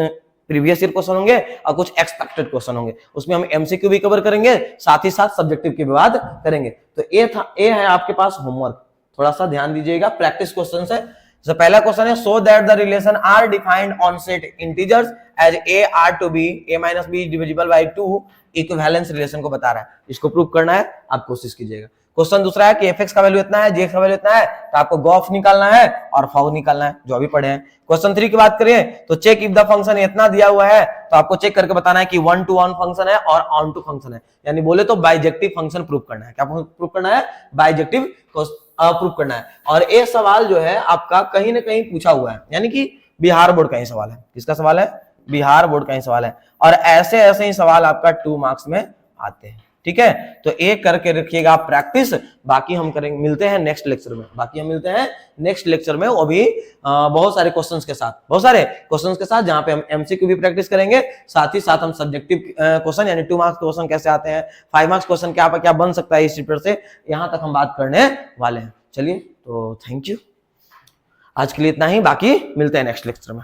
[SPEAKER 1] प्रीवियस ईयर क्वेश्चन होंगे और कुछ एक्सपेक्टेड क्वेश्चन होंगे। उसमें हम एमसीक्यू भी कवर करेंगे, साथ ही साथ सब्जेक्टिव की भी बात करेंगे। तो ए है आपके पास होमवर्क, थोड़ा सा ध्यान दीजिएगा, प्रैक्टिस क्वेश्चन है। तो पहला क्वेश्चन है so that the relation R defined on set integers as a R to B a minus b divisible by 2 equivalence relation को बता रहा है। इसको प्रूव करना है, आप कोशिश कीजिएगा। क्वेश्चन दूसरा है कि एफ का वैल्यू इतना है, जी का वैल्यू इतना है, तो आपको गॉफ निकालना है और फॉग निकालना है, जो अभी पढ़े हैं। क्वेश्चन 3 की बात करें तो चेक इफ द फंक्शन इतना दिया हुआ है तो आपको चेक करके बताना है कि 1 to 1 फंक्शन है और ऑन टू फंक्शन है, यानी बोले तो बाइजेक्टिव फंक्शन प्रूव करना है। क्या प्रूव करना है? बाइजेक्टिव प्रूव करना है। और ये सवाल जो है आपका कहीं ना कहीं पूछा हुआ है, यानी कि बिहार बोर्ड का ही सवाल है। किसका सवाल है? बिहार बोर्ड का ही सवाल है। और ऐसे ऐसे ही सवाल आपका 2 मार्क्स में आते हैं, ठीक है। तो एक करके रखिएगा आप प्रैक्टिस, बाकी हम करेंगे, मिलते हैं नेक्स्ट लेक्चर में। बाकी हम मिलते हैं नेक्स्ट लेक्चर में, वो भी बहुत सारे क्वेश्चंस के साथ, बहुत सारे क्वेश्चंस के साथ, जहां पे हम एमसीक्यू भी प्रैक्टिस करेंगे, साथ ही साथ हम सब्जेक्टिव क्वेश्चन यानी 2 मार्क्स क्वेश्चन कैसे आते हैं, 5 मार्क्स क्वेश्चन क्या क्या बन सकता है इस चैप्टर से, यहां तक हम बात करने वाले हैं। चलिए तो थैंक यू, आज के लिए इतना ही, बाकी मिलते हैं नेक्स्ट लेक्चर में।